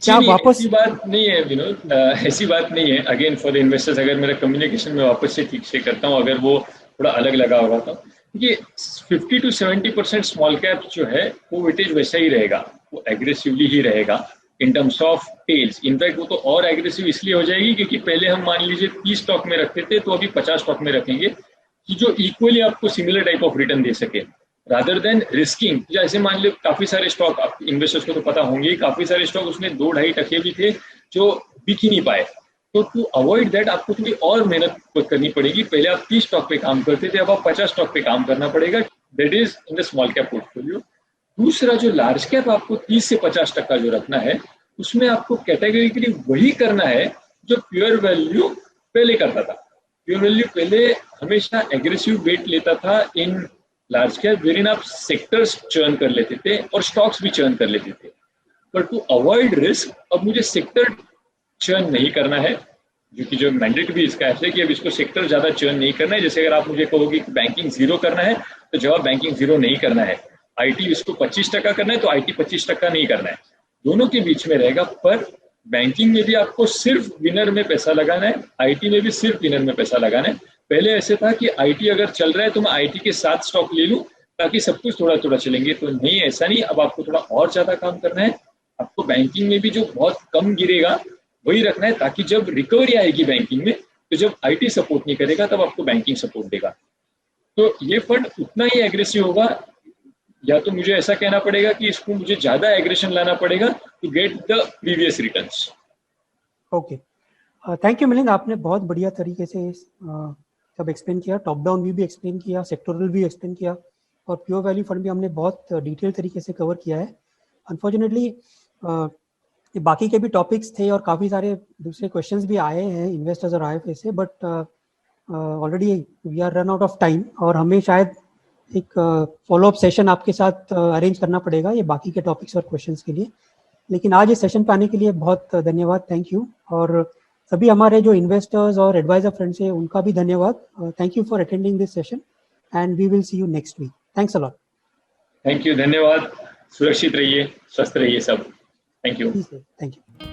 क्या वापस? ऐसी बात नहीं है विनोद, ऐसी बात नहीं है। अगेन फॉर द इन्वेस्टर्स, अगर मेरा कम्युनिकेशन में वापस से ठीक से करता हूँ, अगर वो थोड़ा अलग लगा होगा तो ये 50 to 70% स्मॉल कैप जो है वो वेटेज वैसा ही रहेगा, वो एग्रेसिवली ही रहेगा in terms of tails. In fact वो तो और एग्रेसिव इसलिए हो जाएगी क्योंकि पहले हम मान लीजिए 30 स्टॉक में रखते थे, तो अभी 50 स्टॉक में रखेंगे कि जो इक्वली आपको सिमिलर टाइप ऑफ रिटर्न दे सके, रादर देन रिस्किंग। जैसे मान लो काफी सारे स्टॉक, आप इन्वेस्टर्स को तो पता होंगे, काफी सारे स्टॉक उसमें 2-2.5% भी थे जो बिक ही नहीं पाए। तो टू अवॉइड दैट आपको थोड़ी और मेहनत करनी पड़ेगी। पहले आप 30 स्टॉक पे काम करते थे, अब आप 50 स्टॉक पे काम करना पड़ेगा। That is in the small cap portfolio. दूसरा, जो लार्ज कैप आपको 30 से 50% जो रखना है, उसमें आपको कैटेगरिकली वही करना है जो प्योर वैल्यू पहले करता था। प्योर वैल्यू पहले हमेशा एग्रेसिव वेट लेता था इन लार्ज कैप, वेरिन आप सेक्टर्स चर्न कर लेते थे और स्टॉक्स भी चर्न कर लेते थे। पर टू अवॉइड रिस्क अब मुझे सेक्टर चर्न नहीं करना है, क्योंकि जो मैंडेट भी इसका है कि अब इसको सेक्टर ज्यादा चर्न नहीं करना है। जैसे अगर आप मुझे कहोगे कि बैंकिंग जीरो करना है, तो जवाब बैंकिंग जीरो नहीं करना है। आईटी इसको 25% करना है, तो आईटी 25% नहीं करना है, दोनों के बीच में रहेगा। पर बैंकिंग में भी आपको सिर्फ विनर में पैसा लगाना है, आईटी में भी सिर्फ विनर में पैसा लगाना है। पहले ऐसे था कि आईटी अगर चल रहा है तो मैं आईटी के 7 स्टॉक ले लूं ताकि सब कुछ थोड़ा थोड़ा चलेंगे, तो नहीं, ऐसा नहीं। अब आपको थोड़ा और ज्यादा काम करना है। आपको बैंकिंग में भी जो बहुत कम गिरेगा वही रखना है, ताकि जब रिकवरी आएगी बैंकिंग में, तो जब आईटी सपोर्ट नहीं करेगा तब आपको बैंकिंग सपोर्ट देगा। तो ये फंड उतना ही एग्रेसिव होगा, या तो मुझे ऐसा कहना पड़ेगा कि इसको मुझे ज्यादा एग्रेशन लाना पड़ेगा to get the previous returns. Okay, thank you Milind, आपने बहुत बढ़िया तरीके से सब एक्सप्लेन किया, टॉप डाउन व्यू भी एक्सप्लेन किया, सेक्टोरल भी एक्सप्लेन किया, और प्योर वैल्यू फंड भी हमने बहुत डिटेल तरीके से कवर किया है। अनफॉर्चुनेटली बाकी के भी टॉपिक्स थे और काफ़ी सारे दूसरे क्वेश्चंस भी आए हैं इन्वेस्टर्स और आईएफए से, but already we are run out of time, और हमें शायद एक फॉलोअप सेशन आपके साथ अरेंज करना पड़ेगा ये बाकी के टॉपिक्स और क्वेश्चंस के लिए। लेकिन आज इस सेशन पे आने के लिए बहुत धन्यवाद, थैंक यू। और सभी हमारे जो इन्वेस्टर्स और एडवाइजर फ्रेंड्स हैं उनका भी धन्यवाद। Thank you for attending this session and we will see you next week. Thanks a lot. Thank you, धन्यवाद। सुरक्षित रहिए, स्वस्थ रहिए सब। Thank you. Thank you.